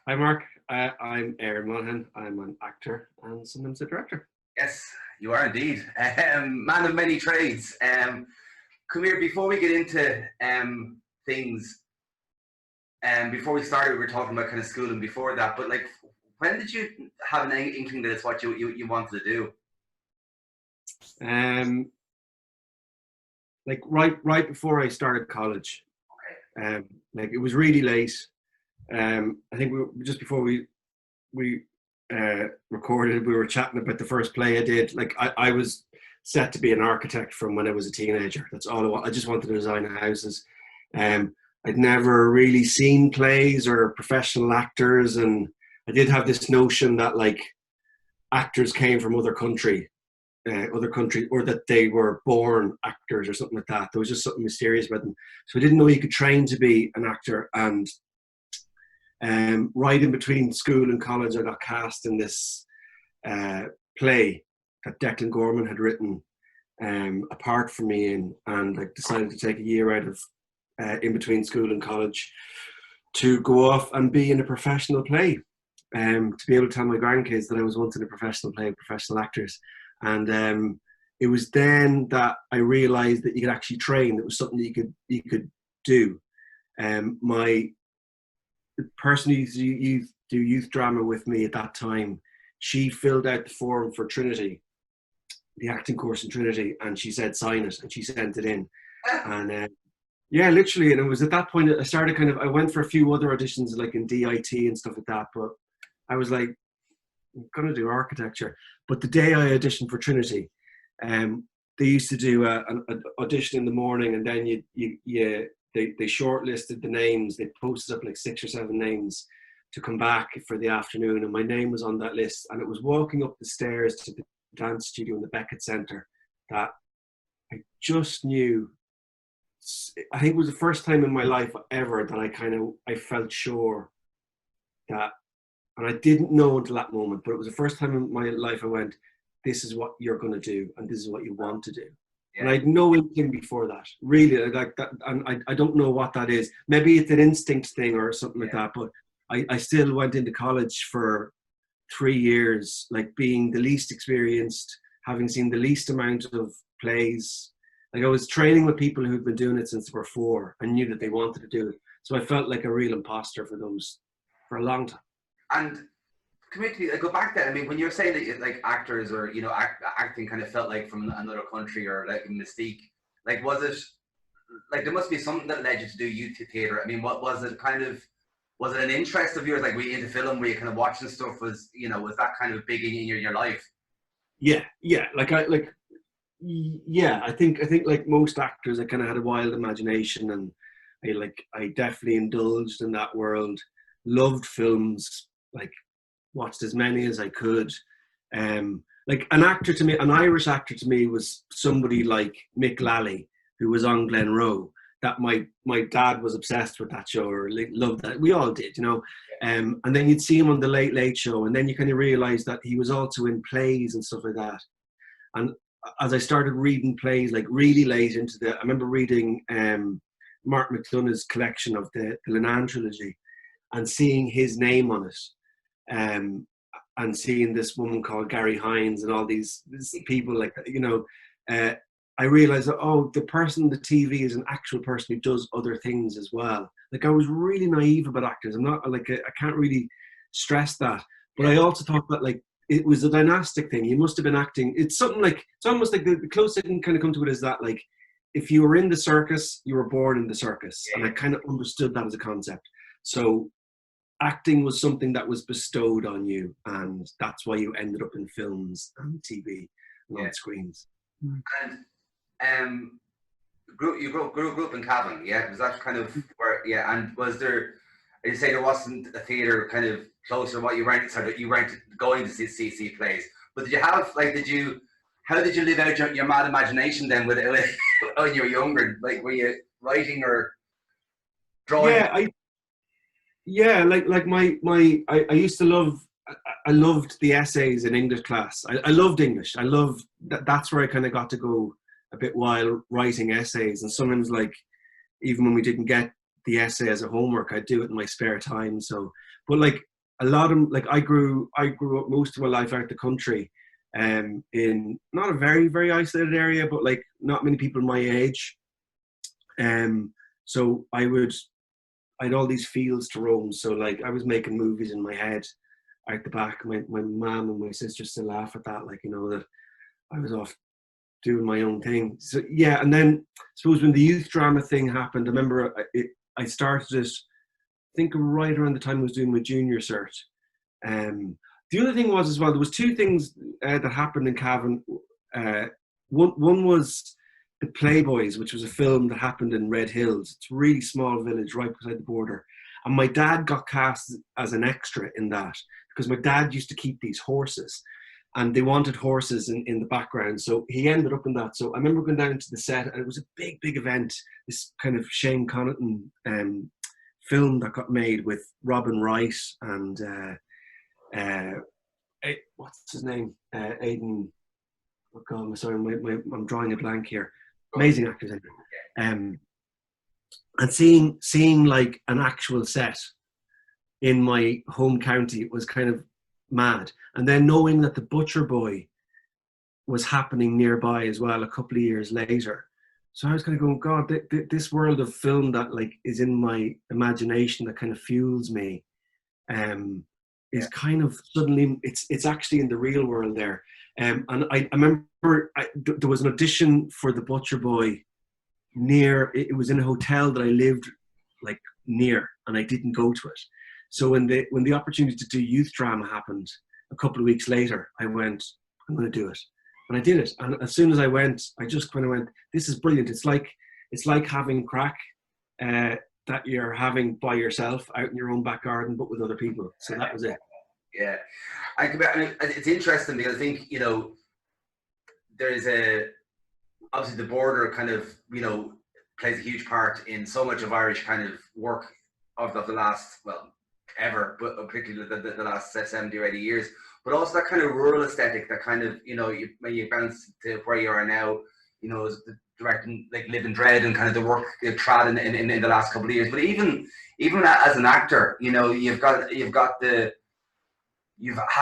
Hi, Mark. I'm Aaron Monaghan. I'm an actor and sometimes a director. Yes, you are indeed. Man of many trades. Come here, before we get into things, before we started, we were talking about kind of school and before that, but like, when did you have an inkling that it's what you wanted to do? Um, like right before I started college. Okay. Like it was really late. I think just before we recorded, we were chatting about the first play I did. Like I was set to be an architect from when I was a teenager. That's all I just wanted to design houses. Um, I'd never really seen plays or professional actors, and I did have this notion that like actors came from other country, or that they were born actors or something like that. There was just something mysterious about them. So I didn't know you could train to be an actor. And right in between school and college, I got cast in this play that Declan Gorman had written a part for me in, and I decided to take a year out of in between school and college to go off and be in a professional play. To be able to tell my grandkids that I was once in a professional play with professional actors. And it was then that I realized that you could actually train. It was something that you could do. My person who used to do youth drama with me at that time, she filled out the form for Trinity, the acting course in Trinity, and she said sign it, and she sent it in. And yeah, literally, and it was at that point I started I went for a few other auditions like in DIT and stuff like that, but I was like, I'm gonna do architecture. But the day I auditioned for Trinity, they used to do an audition in the morning, and then they shortlisted the names. They posted up like 6 or 7 names to come back for the afternoon, and my name was on that list. And it was walking up the stairs to the dance studio in the Beckett Centre that I just knew. I think it was the first time in my life ever that I felt sure that, and I didn't know until that moment, but it was the first time in my life I went, this is what you're going to do, and this is what you want to do. Yeah. And I had no inkling before that, really, like that. And I don't know what that is. Maybe it's an instinct thing or something like that, but I still went into college for 3 years, like being the least experienced, having seen the least amount of plays. Like I was training with people who'd been doing it since they were 4 and knew that they wanted to do it. So I felt like a real imposter for a long time. And I go back there. I mean, when you're saying that like actors or acting kind of felt like from another country or like a mystique, like was it like there must be something that led you to do youth theatre? I mean, what was it kind of? Was it an interest of yours? Like were you into film? Were you kind of watching stuff? Was that kind of big in your life? Yeah. I think like most actors, I kind of had a wild imagination, and I definitely indulged in that world. Loved films, like watched as many as I could. Like an actor to me, an Irish actor to me, was somebody like Mick Lally, who was on Glenroe. That my dad was obsessed with that show, or loved that. We all did, you know. And then you'd see him on the Late Late Show, and then you kind of realize that he was also in plays and stuff like that. And as I started reading plays, like really late into I remember reading Mark McDonagh's collection of the Lenan trilogy, and seeing his name on it. And seeing this woman called Gary Hines and all these people like that, I realized that, oh, the person on the TV is an actual person who does other things as well. Like I was really naive about actors. I'm not like, I can't really stress that. But I also thought that like, it was a dynastic thing. You must have been acting. It's something like, it's almost like the closest I can kind of come to it is that like, if you were in the circus, you were born in the circus. And I kind of understood that as a concept. So acting was something that was bestowed on you, and that's why you ended up in films and TV and on screens. And you grew up in Cavan, yeah? Was that kind of where? Yeah, and was there? You say there wasn't a theatre kind of closer to what you weren't. So that you weren't going to see plays, but did you have like? How did you live out your mad imagination then when you were younger? Like were you writing or drawing? Yeah, I used to love. I loved the essays in English class. I loved English. I loved that's where I kind of got to go a bit while writing essays. And sometimes, like, even when we didn't get the essay as a homework, I'd do it in my spare time. So, but like a lot of like I grew up most of my life out the country, in not a very very isolated area, but like not many people my age. So I had all these fields to roam. So like I was making movies in my head out the back. My mum and my sister still laugh at that, like, you know, that I was off doing my own thing. So yeah, and then I suppose when the youth drama thing happened, I remember I started it, I think right around the time I was doing my junior cert. The other thing was as well, there was two things that happened in Cavan. Uh, one was the Playboys, which was a film that happened in Red Hills. It's a really small village right beside the border. And my dad got cast as an extra in that because my dad used to keep these horses and they wanted horses in the background. So he ended up in that. So I remember going down to the set and it was a big, big event. This kind of Shane Connaughton film that got made with Robin Wright and what's his name? Aidan. Oh God, I'm sorry, I'm drawing a blank here. Amazing actors. And seeing like an actual set in my home county was kind of mad. And then knowing that the Butcher Boy was happening nearby as well a couple of years later. So I was kind of going, God, this world of film that like is in my imagination that kind of fuels me, is kind of suddenly it's actually in the real world there. And I remember there was an audition for the Butcher Boy near. It was in a hotel that I lived like near, and I didn't go to it. So when the opportunity to do youth drama happened a couple of weeks later, I went, I'm going to do it, and I did it. And as soon as I went, I just kind of went, this is brilliant. It's like having crack that you're having by yourself out in your own back garden, but with other people. So that was it. Yeah, I mean, it's interesting because I think, you know, there's obviously the border kind of, you know, plays a huge part in so much of Irish kind of work of the last, well, ever, but particularly the last 70 or 80 years. But also that kind of rural aesthetic that kind of, you know, when you bounce to where you are now, you know, is directing like Live and Dread and kind of the work you've trod in the last couple of years. But even as an actor, you know, you've had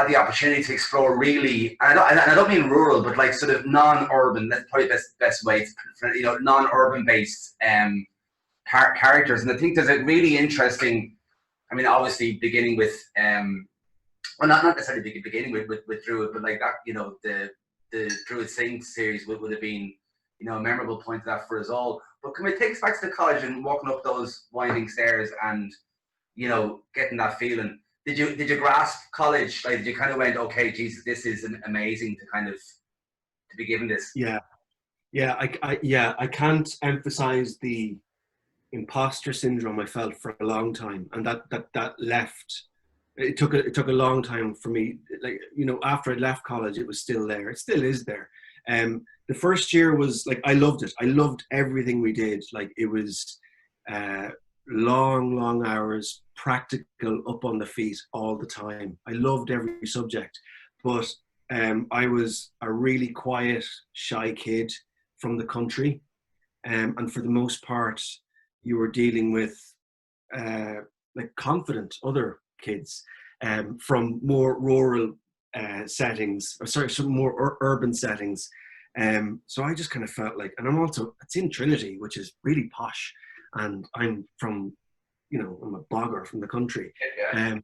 the opportunity to explore really, and I don't mean rural, but like sort of non-urban. That's probably the best way. You know, non-urban based characters, and I think there's a really interesting. I mean, obviously beginning with well, not necessarily beginning with Druid, but like that. You know, the Druid Sing series would have been, you know, a memorable point of that for us all. But can we take us back to the college and walking up those winding stairs and, you know, getting that feeling? Did you grasp college? Like, did you kind of went, okay, Jesus, this is amazing to kind of to be given this? Yeah, I can't emphasize the imposter syndrome I felt for a long time, and that left. It took a long time for me. Like, you know, after I left college, it was still there. It still is there. The first year was like I loved it. I loved everything we did. Like it was. Long hours, practical, up on the feet all the time. I loved every subject, but I was a really quiet, shy kid from the country, and for the most part, you were dealing with like confident other kids from more rural settings, or sorry, some more urban settings. So I just kind of felt like, and it's in Trinity, which is really posh. And I'm from, you know, I'm a bogger from the country. Yeah.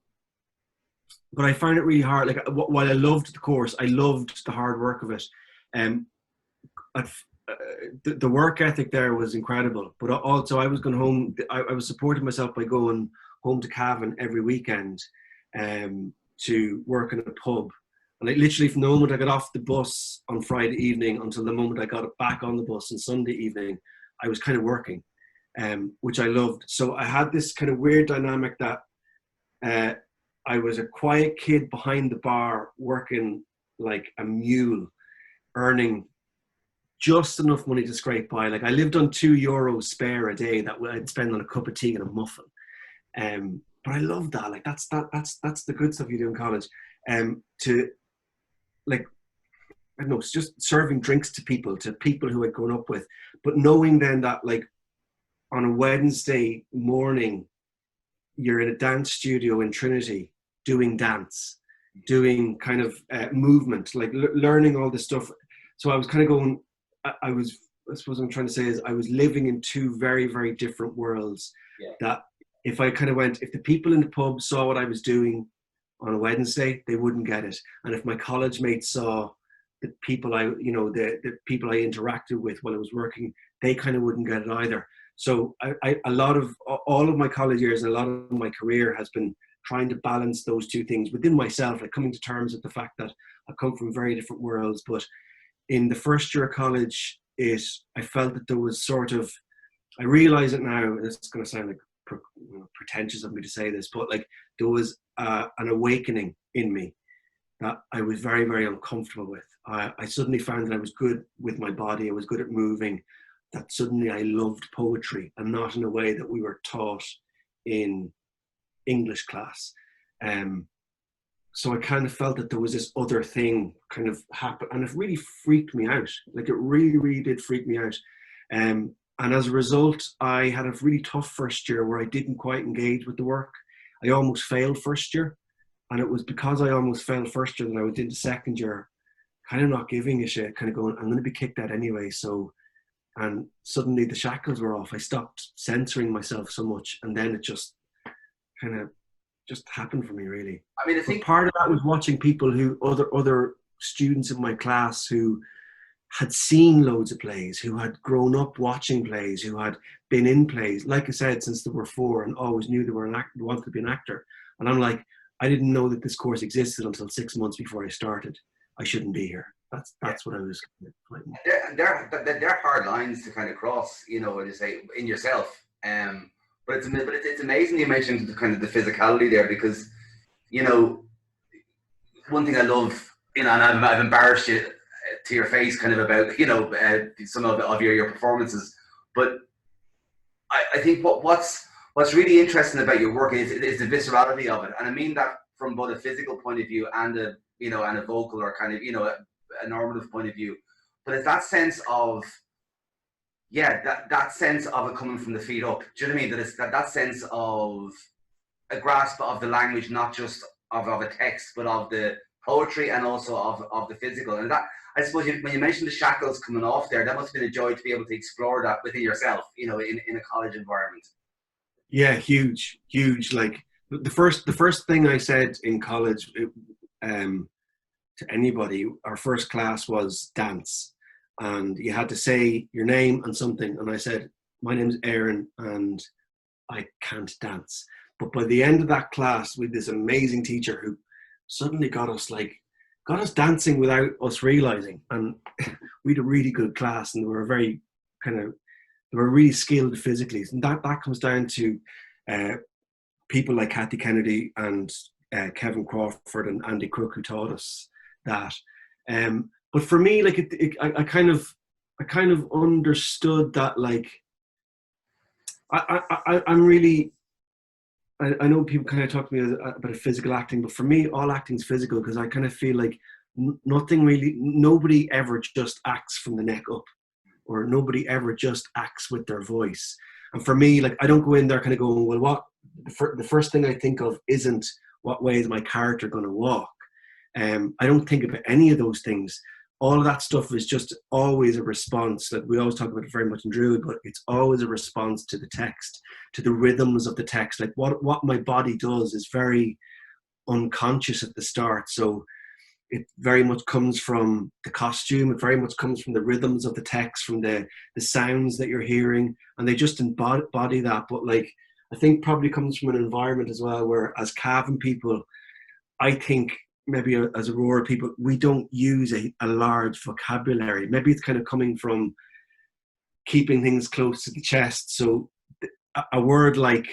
But I found it really hard. Like, while I loved the course, I loved the hard work of it. The work ethic there was incredible. But also, I was going home. I was supporting myself by going home to Cavan every weekend to work in a pub. And like literally from the moment I got off the bus on Friday evening until the moment I got back on the bus on Sunday evening, I was kind of working. Which I loved. So I had this kind of weird dynamic that I was a quiet kid behind the bar working like a mule, earning just enough money to scrape by. Like I lived on €2 spare a day that I'd spend on a cup of tea and a muffin. But I loved that. Like that's the good stuff you do in college. To like, I don't know, it's just serving drinks to people who I'd grown up with, but knowing then that like, on a Wednesday morning, you're in a dance studio in Trinity doing dance, doing kind of movement, like learning all this stuff. So I was kind of going, I suppose what I'm trying to say is I was living in two very, very different worlds. Yeah. That if I kind of went, if the people in the pub saw what I was doing on a Wednesday, they wouldn't get it. And if my college mates saw the people the people I interacted with while I was working, they kind of wouldn't get it either. So a lot of all of my college years and a lot of my career has been trying to balance those two things within myself, like coming to terms with the fact that I come from very different worlds. But in the first year of college, I felt that there was sort of, I realize it now, it's going to sound like pretentious of me to say this, but like there was an awakening in me that I was very, very uncomfortable with. I suddenly found that I was good with my body, I was good at moving, that suddenly I loved poetry, and not in a way that we were taught in English class. So I kind of felt that there was this other thing kind of happen, and it really freaked me out. Like it really, really did freak me out. And as a result, I had a really tough first year where I didn't quite engage with the work. I almost failed first year. And it was because I almost failed first year that I went into second year, kind of not giving a shit, kind of going, I'm going to be kicked out anyway. So, and suddenly the shackles were off. I stopped censoring myself so much. And then it just kind of just happened for me, really. I mean, I think part of that was watching people who, other students in my class who had seen loads of plays, who had grown up watching plays, who had been in plays, like I said, since they were 4 and always knew they were wanted to be an actor. And I'm like, I didn't know that this course existed until 6 months before I started. I shouldn't be here. That's what I was fighting. They're hard lines to kind of cross, you know, to say in yourself. But it's amazing you mentioned the kind of the physicality there, because, you know, one thing I love, you know, and I've embarrassed you to your face kind of about, you know, some of your performances, but I think what's really interesting about your work is the viscerality of it, and I mean that from both a physical point of view and a vocal or kind of, you know, a normative point of view. But it's that sense of, that sense of it coming from the feet up. Do you know what I mean? That it's that sense of a grasp of the language, not just of a text, but of the poetry and also of the physical. And that, I suppose, when you mentioned the shackles coming off there, that must have been a joy to be able to explore that within yourself, you know, in a college environment. Yeah, huge. Like the first thing I said in college to anybody, our first class was dance, and you had to say your name and something. And I said, my name's Aaron and I can't dance. But by the end of that class, we had this amazing teacher who suddenly got us dancing without us realizing. And we had a really good class, and they were really skilled physically. And that comes down to people like Kathy Kennedy and Kevin Crawford and Andy Crook, who taught us that. But for me, like I kind of understood that, like I'm really, I know people kind of talk to me about physical acting, but for me, all acting is physical, because I kind of feel like nobody ever just acts from the neck up, or nobody ever just acts with their voice. And for me, like, I don't go in there kind of going, well, what the first thing I think of isn't what way is my character going to walk. I don't think about any of those things. All of that stuff is just always a response. Like we always talk about it very much in Druid, but it's always a response to the text, to the rhythms of the text. Like what my body does is very unconscious at the start. So it very much comes from the costume. It very much comes from the rhythms of the text, from the sounds that you're hearing, and they just embody that. But like, I think probably comes from an environment as well, where as Cavan people, I think maybe as Aurora people, we don't use a large vocabulary. Maybe it's kind of coming from keeping things close to the chest. So a word like,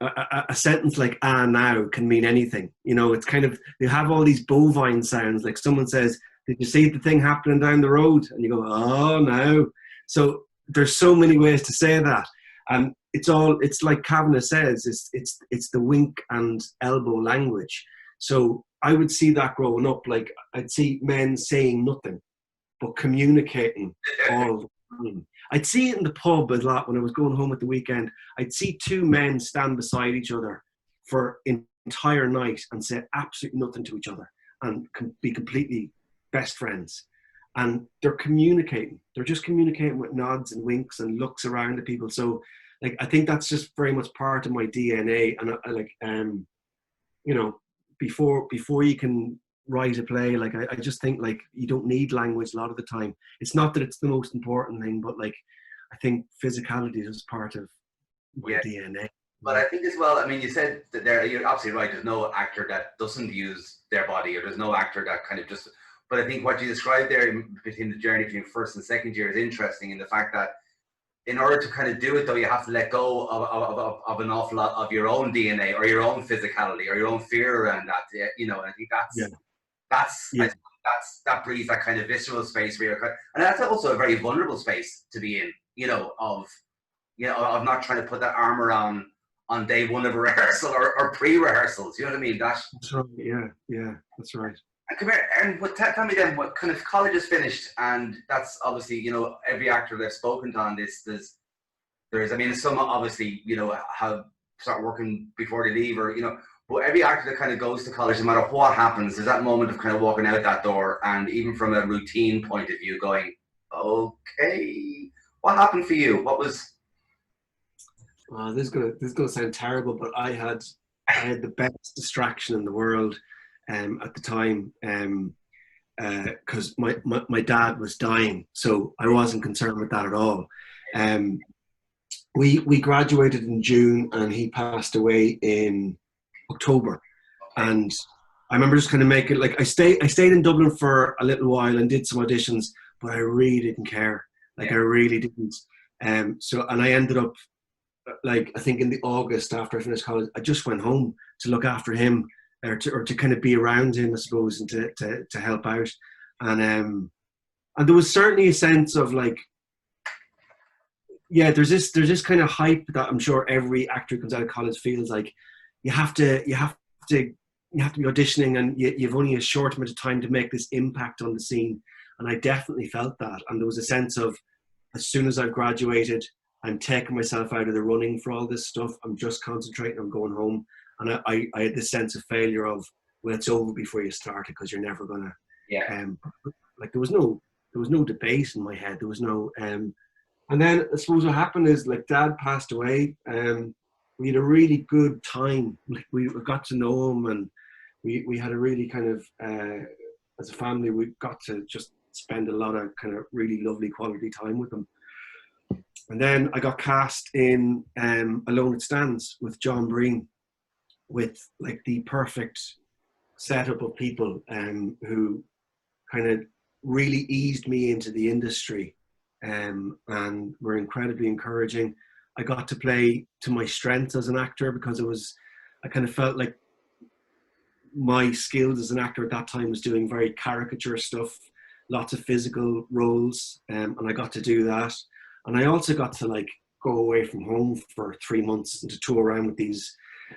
a sentence like "ah now" can mean anything. You know, it's kind of, they have all these bovine sounds. Like someone says, "Did you see the thing happening down the road?" And you go, "Oh no." So there's so many ways to say that, and it's like Kavanagh says, it's the wink and elbow language. So I would see that growing up. Like I'd see men saying nothing but communicating all the time. I'd see it in the pub a lot when I was going home at the weekend. I'd see two men stand beside each other for entire night and say absolutely nothing to each other and be completely best friends. And they're communicating. They're just communicating with nods and winks and looks around at people. So, like, I think that's just very much part of my DNA. And I like, you know, before you can write a play, like, I just think, like, you don't need language a lot of the time. It's not that it's the most important thing, but, like, I think physicality is part of my DNA. But I think as well, I mean, you said that you're absolutely right. There's no actor that doesn't use their body, or there's no actor that kind of just. But I think what you described there between the journey between first and second year is interesting in the fact that in order to kind of do it, though, you have to let go of an awful lot of your own DNA or your own physicality or your own fear around that. You know, and I think I think that breeds that kind of visceral space where you're, and that's also a very vulnerable space to be in. You know, of not trying to put that armor on day one of a rehearsal or pre-rehearsals. You know what I mean? That's right. Yeah, that's right. And come here, and tell me then, what kind of college is finished? And that's obviously, you know, every actor that's spoken to on this, there's, I mean, some obviously, you know, have start working before they leave, or, you know, but every actor that kind of goes to college, no matter what happens, there's that moment of kind of walking out that door, and even from a routine point of view, going, okay, what happened for you? What was? This is gonna sound terrible, but I had the best distraction in the world at the time, because my dad was dying, so I wasn't concerned with that at all. We graduated in June, and he passed away in October, and I remember just kind of making, like, I stayed in Dublin for a little while and did some auditions, but I really didn't care. Like, I really didn't. So, and I ended up, like, I think in the August after I finished college, I just went home to look after him, or to kind of be around him, I suppose, and to help out. And there was certainly a sense of, like, yeah, there's this kind of hype that I'm sure every actor who comes out of college feels like you have to be auditioning, and you've only a short amount of time to make this impact on the scene. And I definitely felt that. And there was a sense of, as soon as I've graduated, I'm taking myself out of the running for all this stuff. I'm just concentrating on going home. And I had this sense of failure of, well, it's over before you start it, because you're never gonna. Like, there was no debate in my head. There was no. And then I suppose what happened is, like, Dad passed away. We had a really good time. Like, we got to know him, and we had a really kind of, as a family, we got to just spend a lot of kind of really lovely quality time with him. And then I got cast in Alone It Stands with John Breen, with, like, the perfect setup of people who kind of really eased me into the industry, and were incredibly encouraging. I got to play to my strengths as an actor, because I kind of felt like my skills as an actor at that time was doing very caricature stuff, lots of physical roles, and I got to do that. And I also got to, like, go away from home for 3 months and to tour around with these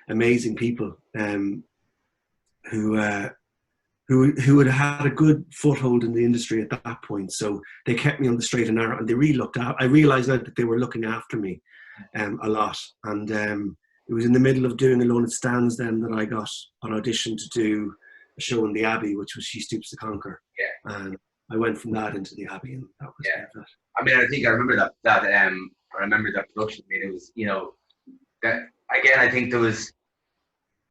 amazing people who had had a good foothold in the industry at that point. So they kept me on the straight and narrow, and they really looked out. I realized that they were looking after me a lot. And it was in the middle of doing Alone It Stands then that I got an audition to do a show in the Abbey, which was She Stoops to Conquer. Yeah. And I went from that into the Abbey, and that was kind of it. I mean, I think I remember that I remember that production. I mean, it was, you know, that again, I think there was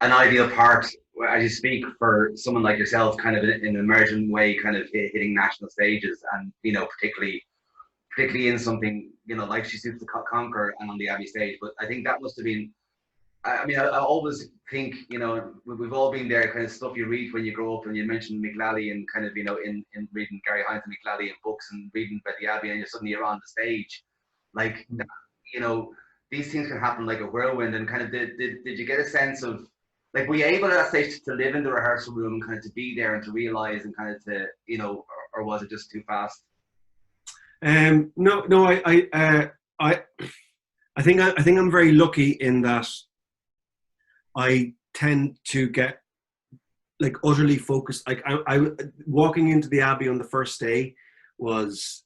an ideal part, as you speak, for someone like yourself, kind of in an emergent way, kind of hitting national stages, and, you know, particularly in something, you know, like She Stoops to Conquer and on the Abbey stage. But I think that must have been, I mean, I always think, you know, we've all been there, kind of stuff you read when you grow up, and you mentioned McLally, and kind of, you know, in reading Gary Hines and McLally in books, and reading about the Abbey, and you're on the stage, like, you know, these things can happen like a whirlwind. And kind of, did you get a sense of, like, were you able at that stage to live in the rehearsal room and kind of to be there and to realize and kind of to, you know, or was it just too fast? No, I think I'm very lucky in that I tend to get, like, utterly focused. Like, I walking into the Abbey on the first day was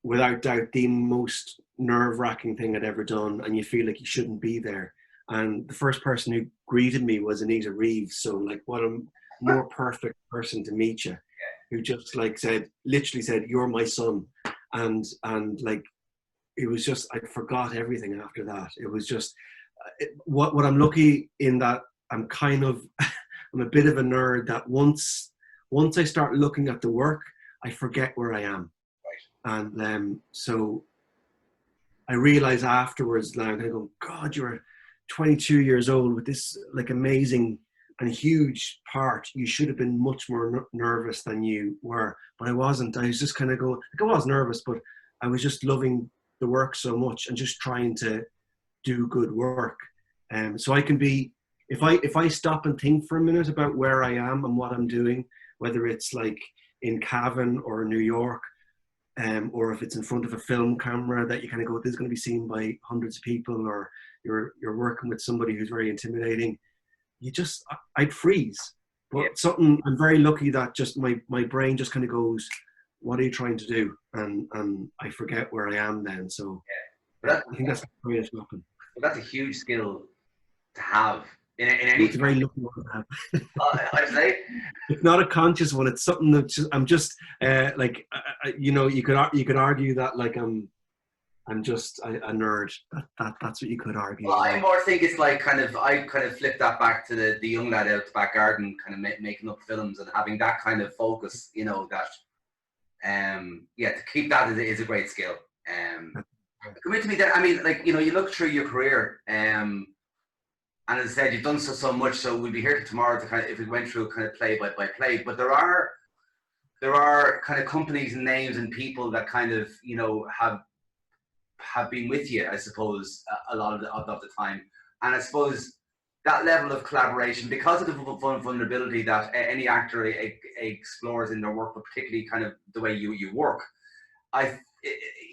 without doubt the most nerve-wracking thing I'd ever done, and you feel like you shouldn't be there. and the first person who greeted me was Anita Reeves. So like, what a more perfect person to meet you, who just like literally said, "You're my son," and like, it was just, I forgot everything after that. It was just what I'm lucky in that I'm kind of I'm a bit of a nerd that once I start looking at the work, I forget where I am. And so I realize afterwards now, I go, God, you're 22 years old with this like amazing and huge part. You should have been much more nervous than you were, but I wasn't. I was just kind of going, like, I was nervous, but I was just loving the work so much and just trying to do good work. So I can be, if I stop and think for a minute about where I am and what I'm doing, whether it's like in Cavan or New York, or if it's in front of a film camera that you kind of go, this is going to be seen by hundreds of people, or you're working with somebody who's very intimidating, I'd freeze. But something, I'm very lucky that just my brain just kind of goes, what are you trying to do? And I forget where I am then. So I think that's the greatest weapon. That's a huge skill to have in any. It's a very lucky one to have. I'd say it's not a conscious one. It's something that I'm just like, you know, you could argue that like I'm just a nerd. That's what you could argue. Well, I more think it's like I kind of flip that back to the young lad out the back garden, kind of making up films and having that kind of focus. You know that, to keep that is a great skill. Commit to me that, I mean, like, you know, you look through your career, and as I said, you've done so much. So we'll be here tomorrow to kind of, if we went through kind of play by play. But there are kind of companies and names and people that kind of, you know, have been with you, I suppose, a lot of the time. And I suppose that level of collaboration, because of the vulnerability that any actor explores in their work, but particularly kind of the way you work,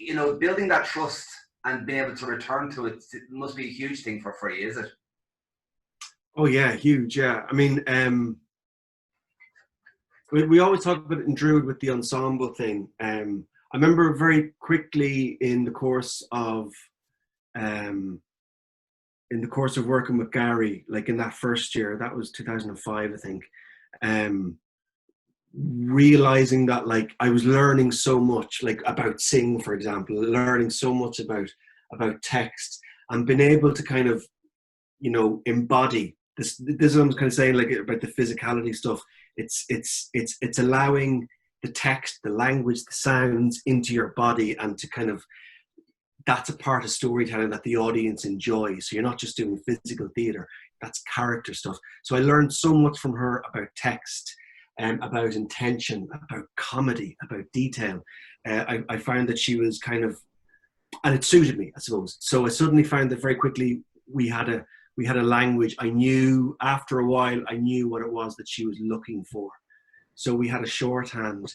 you know, building that trust and being able to return to it must be a huge thing for you, is it? Oh yeah, huge. Yeah, I mean, we always talk about it in Druid with the ensemble thing. I remember very quickly in the course of working with Gary, like in that first year, that was 2005, I think. Realizing that like I was learning so much, like about Sing, for example, learning so much about text, and being able to kind of, you know, embody this is what I'm kind of saying, like about the physicality stuff. It's allowing the text, the language, the sounds into your body, and to kind of, that's a part of storytelling that the audience enjoys. So you're not just doing physical theater, that's character stuff. So I learned so much from her about text, about intention, about comedy, about detail. I found that she was kind of, and it suited me, I suppose. So I suddenly found that very quickly we had a language. I knew after a while, I knew what it was that she was looking for. So we had a shorthand,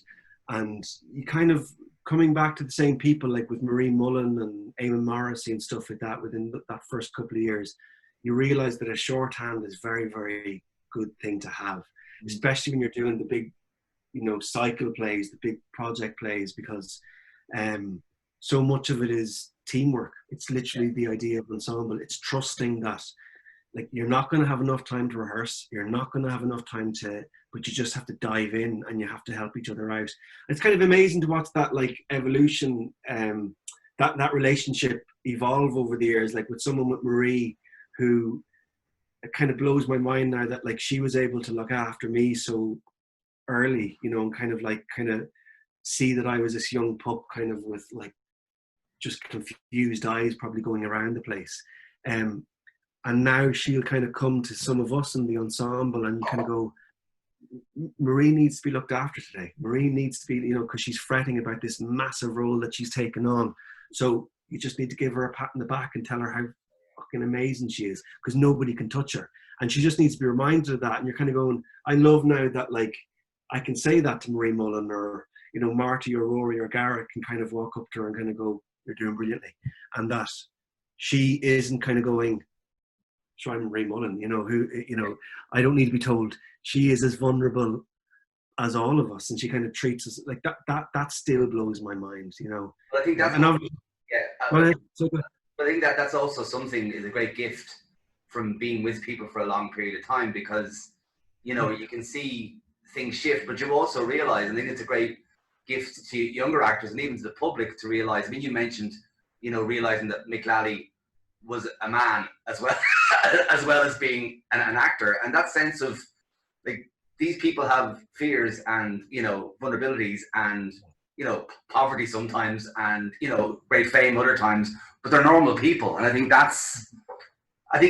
and you kind of, coming back to the same people, like with Marie Mullen and Eamon Morrissey and stuff like that, within that first couple of years, you realize that a shorthand is very, very good thing to have, especially when you're doing the big, you know, cycle plays, the big project plays, because so much of it is teamwork. It's literally the idea of ensemble. It's trusting that, like, you're not going to have enough time to rehearse. You're not going to have enough time but you just have to dive in, and you have to help each other out. It's kind of amazing to watch that, like, evolution, that relationship evolve over the years, like with someone with Marie, who, it kind of blows my mind now that, like, she was able to look after me so early, you know, and kind of see that I was this young pup, kind of with like just confused eyes, probably going around the place. And now she'll kind of come to some of us in the ensemble and kind of go, Marie needs to be looked after today. Marie needs to be, you know, because she's fretting about this massive role that she's taken on. So you just need to give her a pat on the back and tell her how fucking amazing she is, because nobody can touch her. And she just needs to be reminded of that. And you're kind of going, I love now that, like, I can say that to Marie Mullen, or, you know, Marty or Rory or Garrett can kind of walk up to her and kind of go, you're doing brilliantly. And that she isn't kind of going, so I'm Marie Mullen, you know, who, you know, I don't need to be told. She is as vulnerable as all of us, and she kind of treats us like that. That still blows my mind, you know. Well, I think that's I think that's also something, is a great gift from being with people for a long period of time, because you know you can see things shift, but you also realize, and I think it's a great gift to younger actors and even to the public to realize. I mean, you mentioned, you know, realizing that Mick Lally was a man as well, as well as being an actor, and that sense of like these people have fears and, you know, vulnerabilities and, you know, poverty sometimes and, you know, great fame other times, but they're normal people, and I think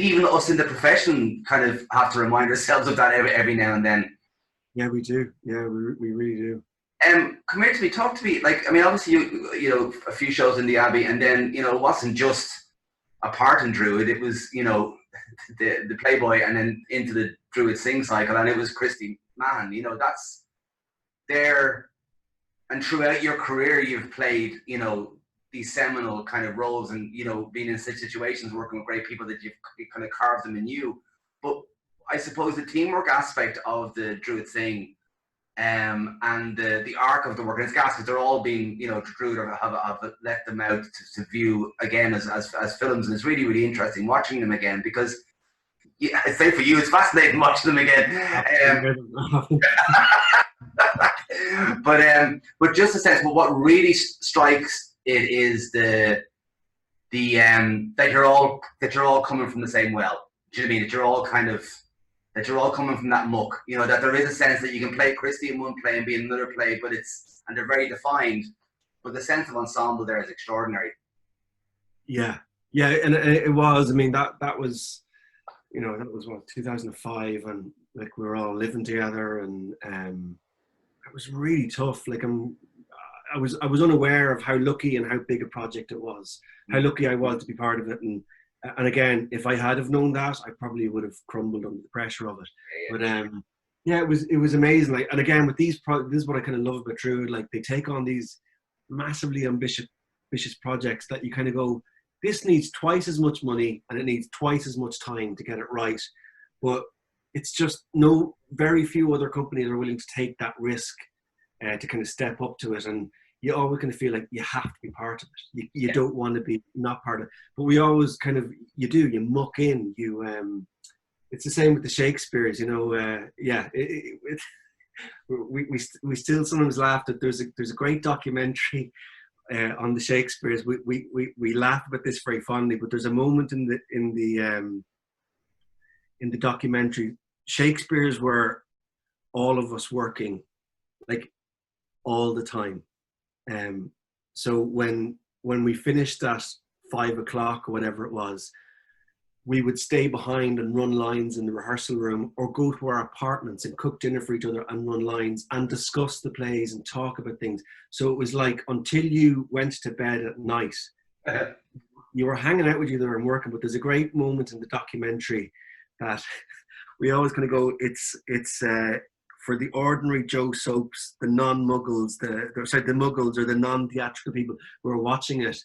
even us in the profession kind of have to remind ourselves of that every now and then. Yeah, we do. Yeah, we really do. Come here to me, talk to me. Like, I mean, obviously, you know, a few shows in the Abbey, and then, you know, it wasn't just a part in Druid. It was, you know, the Playboy, and then into the Druid Sing cycle, and it was Christy Mahan. You know, that's there. And throughout your career, you've played, you know, these seminal kind of roles, and, you know, being in such situations, working with great people that you've kind of carved them in you. But I suppose the teamwork aspect of the Druid Sing, and the arc of the work, and it's gas because they're all being, you know, Druid have let them out to view again as films, and it's really, really interesting watching them again, because yeah, I'd say for you, it's fascinating watching them again. But just a sense, but what really strikes it is the that you're all coming from the same well. Do you know what I mean? That you're all coming from that muck. You know, that there is a sense that you can play Christy in one play and be in another play, but and they're very defined. But the sense of ensemble there is extraordinary. Yeah, and it was. I mean, that was, you know, that was what, 2005, and like we were all living together, and it was really tough. Like I was unaware of how lucky and how big a project it was. How lucky I was to be part of it, and again, if I had have known that, I probably would have crumbled under the pressure of it. But yeah, it was amazing. Like, and again, with this is what I kind of love about Druid. Like, they take on these massively ambitious projects that you kind of go, this needs twice as much money and it needs twice as much time to get it right. But it's just very few other companies are willing to take that risk to kind of step up to it. And you always kind of feel like you have to be part of it. You don't want to be not part of it. But we always kind of, you muck in. It's the same with the Shakespeares, you know. We still sometimes laugh that there's a great documentary on the Shakespeares. We laugh about this very fondly, but there's a moment in the documentary. Shakespeares were all of us working like all the time. So when we finished at 5 o'clock or whatever it was, we would stay behind and run lines in the rehearsal room, or go to our apartments and cook dinner for each other and run lines and discuss the plays and talk about things. So it was like, until you went to bed at night, you were hanging out with each other and working. But there's a great moment in the documentary that we always kind of go, it's for the ordinary Joe Soaps, the non-muggles, the muggles or the non-theatrical people who are watching it.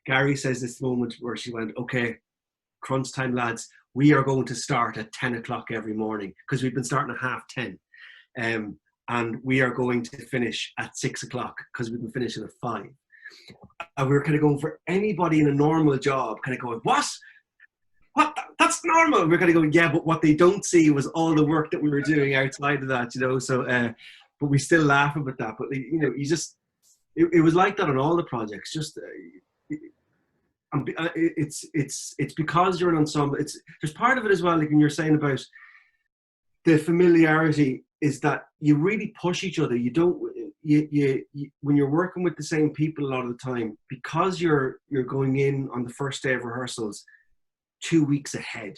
Gary says this moment where she went, okay, crunch time, lads, we are going to start at 10 o'clock every morning, because we've been starting at 10:30. And we are going to finish at 6 o'clock because we've been finishing at 5. And we were kind of going, for anybody in a normal job, kind of going, what? That's normal. We're kind of going, yeah, but what they don't see was all the work that we were doing outside of that, you know. So, but we still laugh about that. But, you know, it was like that on all the projects. Just it's because you're an ensemble. There's part of it as well. Like when you're saying about the familiarity, is that you really push each other. You don't. You when you're working with the same people a lot of the time, because you're going in on the first day of rehearsals 2 weeks ahead.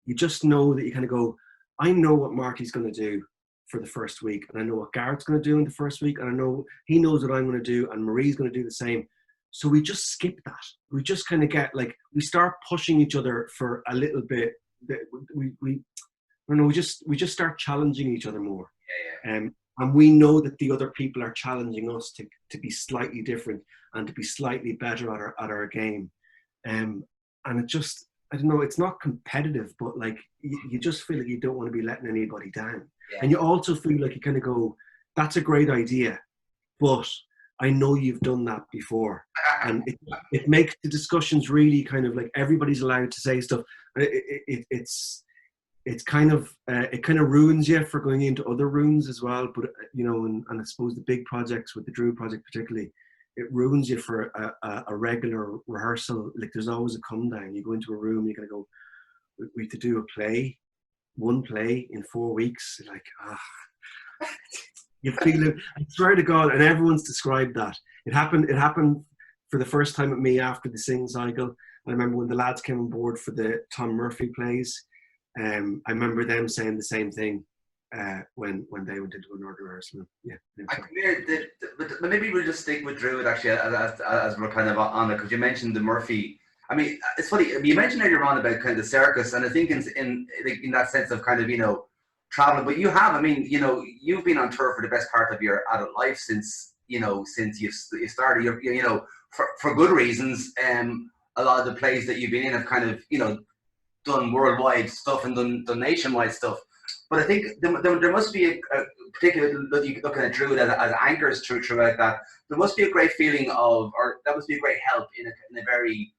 You just know that you kind of go, I know what Marty's going to do for the first week, and I know what Garrett's going to do in the first week, and I know he knows what I'm going to do, and Marie's going to do the same. So we just skip that. We just kind of get like, we start pushing each other for a little bit. We just start challenging each other more. And we know that the other people are challenging us to be slightly different and to be slightly better at our game. And it just, I don't know, it's not competitive, but like you just feel like you don't want to be letting anybody down. Yeah. And you also feel like you kind of go, that's a great idea, but I know you've done that before. And it makes the discussions really kind of like everybody's allowed to say stuff. It's kind of it kind of ruins you for going into other rooms as well. But you know, and I suppose the big projects with the Drew project particularly, it ruins you for a regular rehearsal. Like there's always a come down. You go into a room, you're gonna go, we have to do one play in 4 weeks. Like you feel it. I swear to God, and everyone's described that. It happened for the first time with me after the Sing cycle. I remember when the lads came on board for the Tom Murphy plays. I remember them saying the same thing when they went into an order rehearsal. Yeah. But maybe we'll just stick with Druid actually as we're kind of on it, because you mentioned the Murphy. I mean, it's funny. You mentioned earlier on about kind of the circus, and I think in that sense of kind of, you know, traveling. But you have, I mean, you know, you've been on tour for the best part of your adult life since you started. You know, for good reasons. A lot of the plays that you've been in have kind of, you know, done worldwide stuff and done nationwide stuff. But I think there must be a particularly looking at Druid as anchors throughout that. There must be a great feeling of, or that must be a great help in a very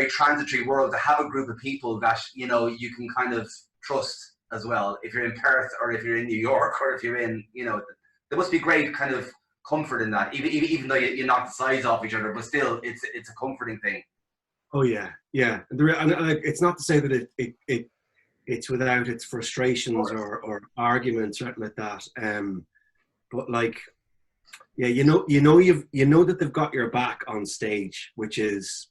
transitory world to have a group of people that, you know, you can kind of trust as well. If you're in Perth or if you're in New York or if you're in, you know, there must be great kind of comfort in that. Even though you're not the size of each other, but still, it's a comforting thing. Oh yeah. And it's not to say that it's without its frustrations or arguments or anything like that. But like, yeah, you know that they've got your back on stage, which is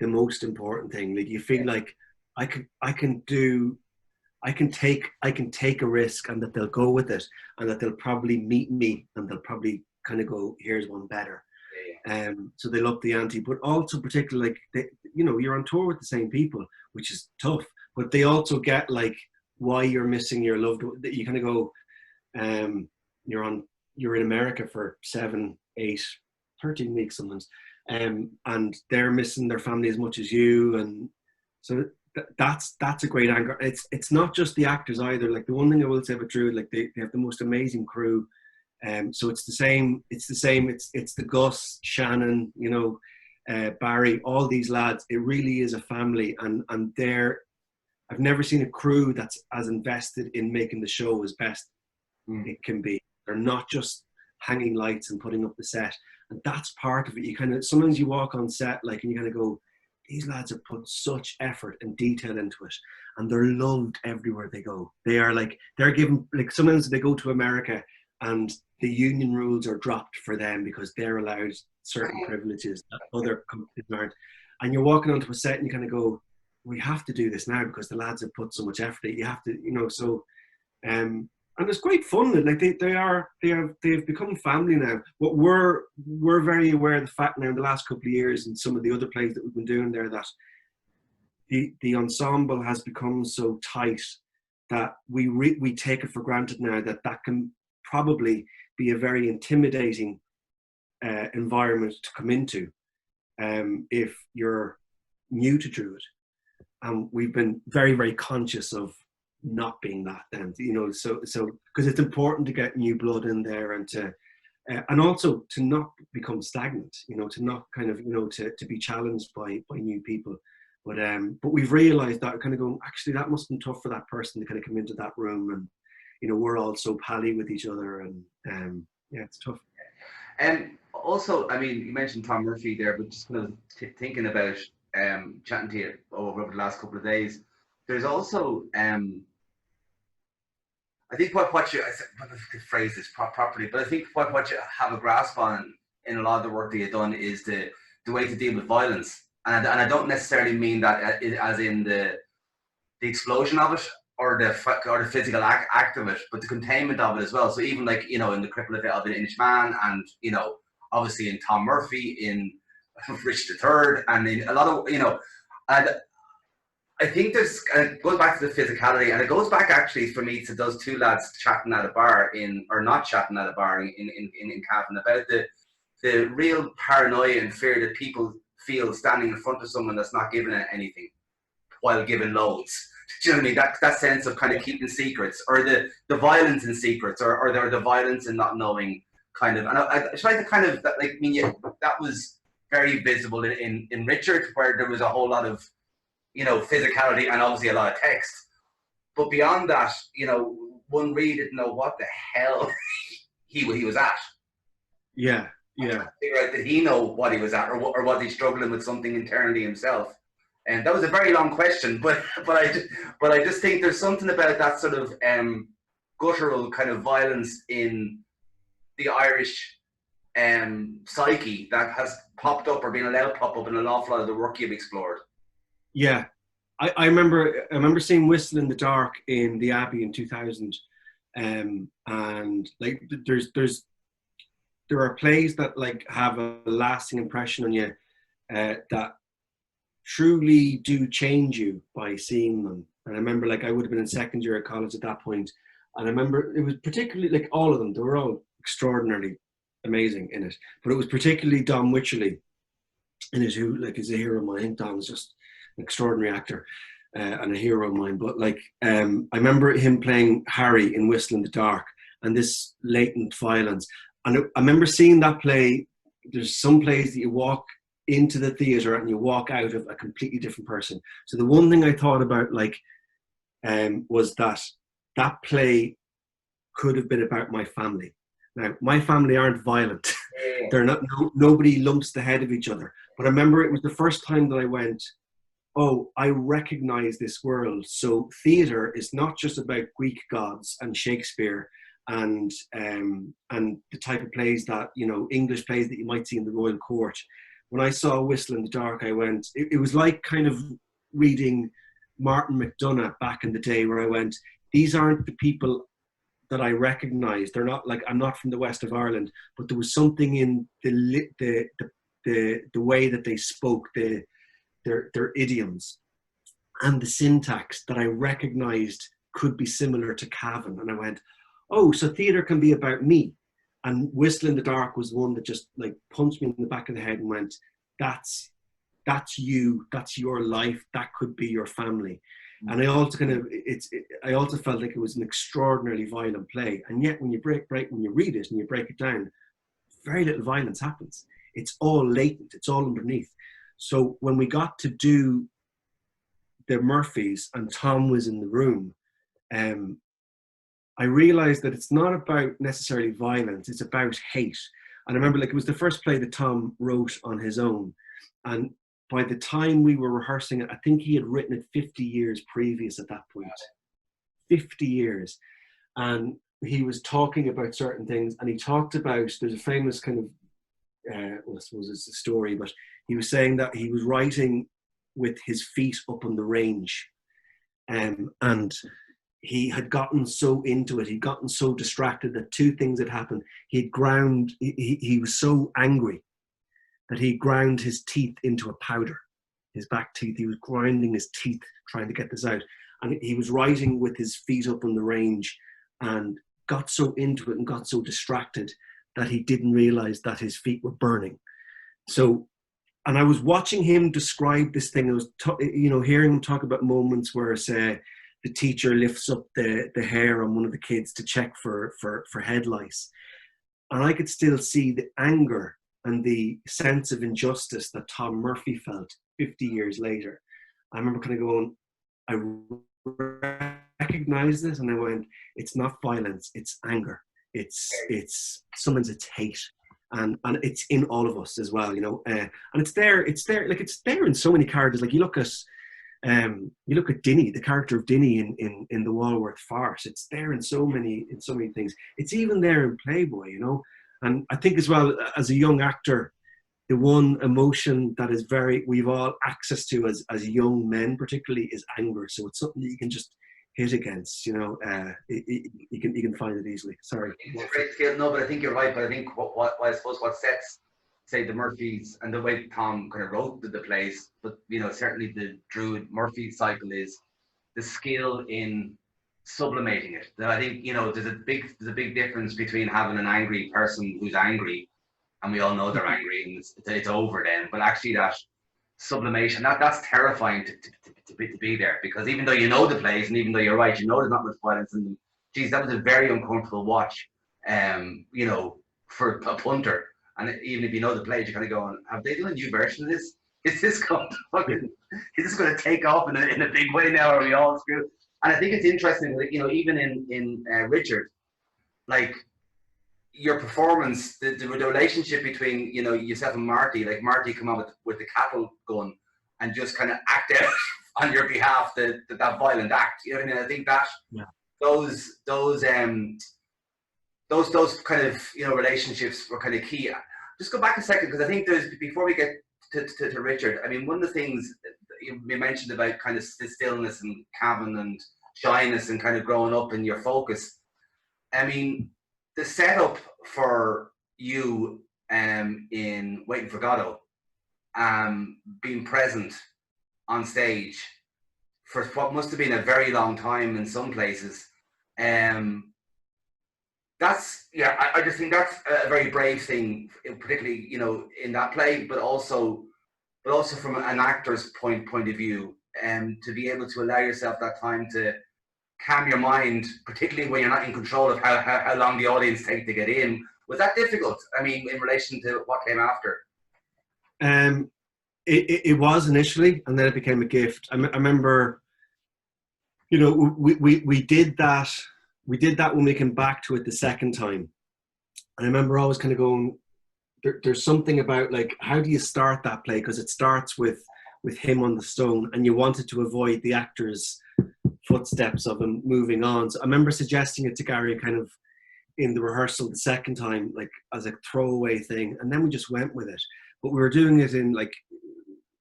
the most important thing. Like you feel like I can take a risk, and that they'll go with it, and that they'll probably meet me, and they'll probably kind of go, here's one better. So they up the ante, but also particularly like you know, you're on tour with the same people, which is tough, but they also get like why you're missing your loved one. You kind of go, you're in America for 7, 8, 13 weeks sometimes, and they're missing their family as much as you, and so that's a great anchor. It's not just the actors either. Like the one thing I will say about Drew, like they have the most amazing crew. So it's the same. It's the Gus, Shannon, you know, Barry, all these lads. It really is a family, and I've never seen a crew that's as invested in making the show as best it can be. They're not just hanging lights and putting up the set, and that's part of it. You kind of sometimes you walk on set like, and you kind of go, these lads have put such effort and detail into it, and they're loved everywhere they go. They're given, like sometimes they go to America and the union rules are dropped for them because they're allowed certain privileges that other companies aren't. And you're walking onto a set and you kind of go, we have to do this now because the lads have put so much effort. You have to, you know, so, and it's great fun. Like they've become family now. But we're very aware of the fact now in the last couple of years and some of the other plays that we've been doing there that the ensemble has become so tight that we take it for granted now that can probably be a very intimidating environment to come into if you're new to Druid. And we've been very, very conscious of not being that then, you know, so because it's important to get new blood in there and to and also to not become stagnant, you know, to not kind of, you know, to be challenged by new people. But we've realized that kind of going, actually that must have been tough for that person to kind of come into that room, and you know, we're all so pally with each other, and yeah, it's tough. And also, I mean, you mentioned Tom Murphy there, but just kind of thinking about chatting to you over the last couple of days, there's also I think what you, I could phrase this properly, but I think what you have a grasp on in a lot of the work that you've done is the way to deal with violence, and I don't necessarily mean that as in the explosion of it or the physical act of it, but the containment of it as well. So even like, you know, in the cripple of an Englishman, and you know, obviously in Tom Murphy, in Rich III, and in a lot of, you know, and I think there's, it goes back to the physicality, and it goes back actually for me to those two lads chatting at a bar or not chatting at a bar in Cavan about the real paranoia and fear that people feel standing in front of someone that's not giving anything while giving loads. Do you know what I mean? That sense of kind of keeping secrets, or the violence in secrets, or the violence in not knowing kind of, and I tried to kind of, like, I mean, yeah, that was very visible in Richard, where there was a whole lot of, you know, physicality and obviously a lot of text. But beyond that, you know, one really didn't know what the hell he was at. Yeah, yeah. Figure out, did he know what he was at, or was he struggling with something internally himself? And that was a very long question, but I just think there's something about that sort of guttural kind of violence in the Irish psyche that has popped up or been allowed to pop up in an awful lot of the work you've explored. Yeah, I remember seeing Whistle in the Dark in the Abbey in 2000, and like there are plays that like have a lasting impression on you, that truly do change you by seeing them. And I remember, like, I would have been in second year of college at that point, and I remember it was particularly, like, all of them, they were all extraordinarily amazing in it, but it was particularly Dom Wycherley in it, who, like, is a hero of mine. I think Dom's just an extraordinary actor, and a hero of mine. But like, I remember him playing Harry in Whistle in the Dark, and this latent violence. And I remember seeing that play. There's some plays that you walk into the theatre and you walk out of a completely different person. So the one thing I thought about, like, was that play could have been about my family. Now, my family aren't violent. They're not. Nobody lumps the head of each other. But I remember it was the first time that I went, oh, I recognize this world. So theatre is not just about Greek gods and Shakespeare and the type of plays that, you know, English plays that you might see in the Royal Court. When I saw Whistle in the Dark, I went, it was like kind of reading Martin McDonagh back in the day, where I went, these aren't the people that I recognize. They're not, like, I'm not from the west of Ireland, but there was something in the way that they spoke, their idioms and the syntax that I recognized could be similar to Cavan. And I went, oh, so theatre can be about me. And Whistle in the Dark was one that just, like, punched me in the back of the head and went, that's you, that's your life, that could be your family. And I also I also felt like it was an extraordinarily violent play. And yet when you when you read it and you break it down, very little violence happens. It's all latent, it's all underneath. So when we got to do the Murphys and Tom was in the room, I realized that it's not about necessarily violence, it's about hate. And I remember, like, it was the first play that Tom wrote on his own. And by the time we were rehearsing it, I think he had written it 50 years previous at that point. 50 years. And he was talking about certain things, and he talked about, there's a famous kind of, well, I suppose it's a story, but he was saying that he was writing with his feet up on the range. And he had gotten so into it, he'd gotten so distracted that two things had happened. He was so angry that he ground his teeth into a powder, his back teeth. He was grinding his teeth trying to get this out. And he was writing with his feet up on the range and got so into it and got so distracted that he didn't realize that his feet were burning. So, and I was watching him describe this thing. I was, hearing him talk about moments where, say, the teacher lifts up the hair on one of the kids to check for head lice. And I could still see the anger and the sense of injustice that Tom Murphy felt 50 years later. I remember kind of going, I recognized this, and I went, it's not violence, it's anger. It's sometimes it's hate. And it's in all of us as well, you know. And it's there, like, it's there in so many characters. Like, you look at Dinny, the character of Dinny in the Walworth farce. It's there in so many things. It's even there in Playboy, you know. And I think as well, as a young actor, the one emotion that is we've all access to as young men, particularly, is anger. So it's something that you can just hit against, you know. You can find it easily. Sorry. It's a great skill. No, but I think you're right. But I think what I suppose what sets, say, the Murphys and the way Tom kind of wrote the plays, but, you know, certainly the Druid Murphy cycle is the skill in sublimating it. I think, you know, there's a big difference between having an angry person who's angry, and we all know they're angry, and it's over then. But actually, that sublimation, that's terrifying to be there, because even though you know the plays, and even though you're right, you know there's not much violence in them. Geez, that was a very uncomfortable watch. You know, for a punter. And even if you know the play, you're kind of going, have they done a new version of this? Is this going to fucking, is this going to take off in a big way now? Are we all screwed? And I think it's interesting that, even in Richard, like your performance, the relationship between, yourself and Marty, like Marty come on with the cattle gun and just kind of act out on your behalf that violent act. You know what I mean? I think that those kind of relationships were kind of key. Just go back a second, because I think there's, before we get to Richard, I mean, one of the things you mentioned about kind of stillness and Cavan and shyness and kind of growing up and your focus. I mean, the setup for you in Waiting for Godot, being present on stage for what must have been a very long time in some places. That's, I just think that's a very brave thing, particularly, in that play, but also from an actor's point of view, to be able to allow yourself that time to calm your mind, particularly when you're not in control of how long the audience take to get in. Was that difficult? I mean, in relation to what came after? It was initially, and then it became a gift. I remember, we did that. We did that when we came back to it the second time. And I remember always kind of going, there's something about, like, how do you start that play? Because it starts with him on the stone, and you wanted to avoid the actor's footsteps of him moving on. So I remember suggesting it to Gary kind of in the rehearsal the second time, like as a throwaway thing. And then we just went with it. But we were doing it in, like,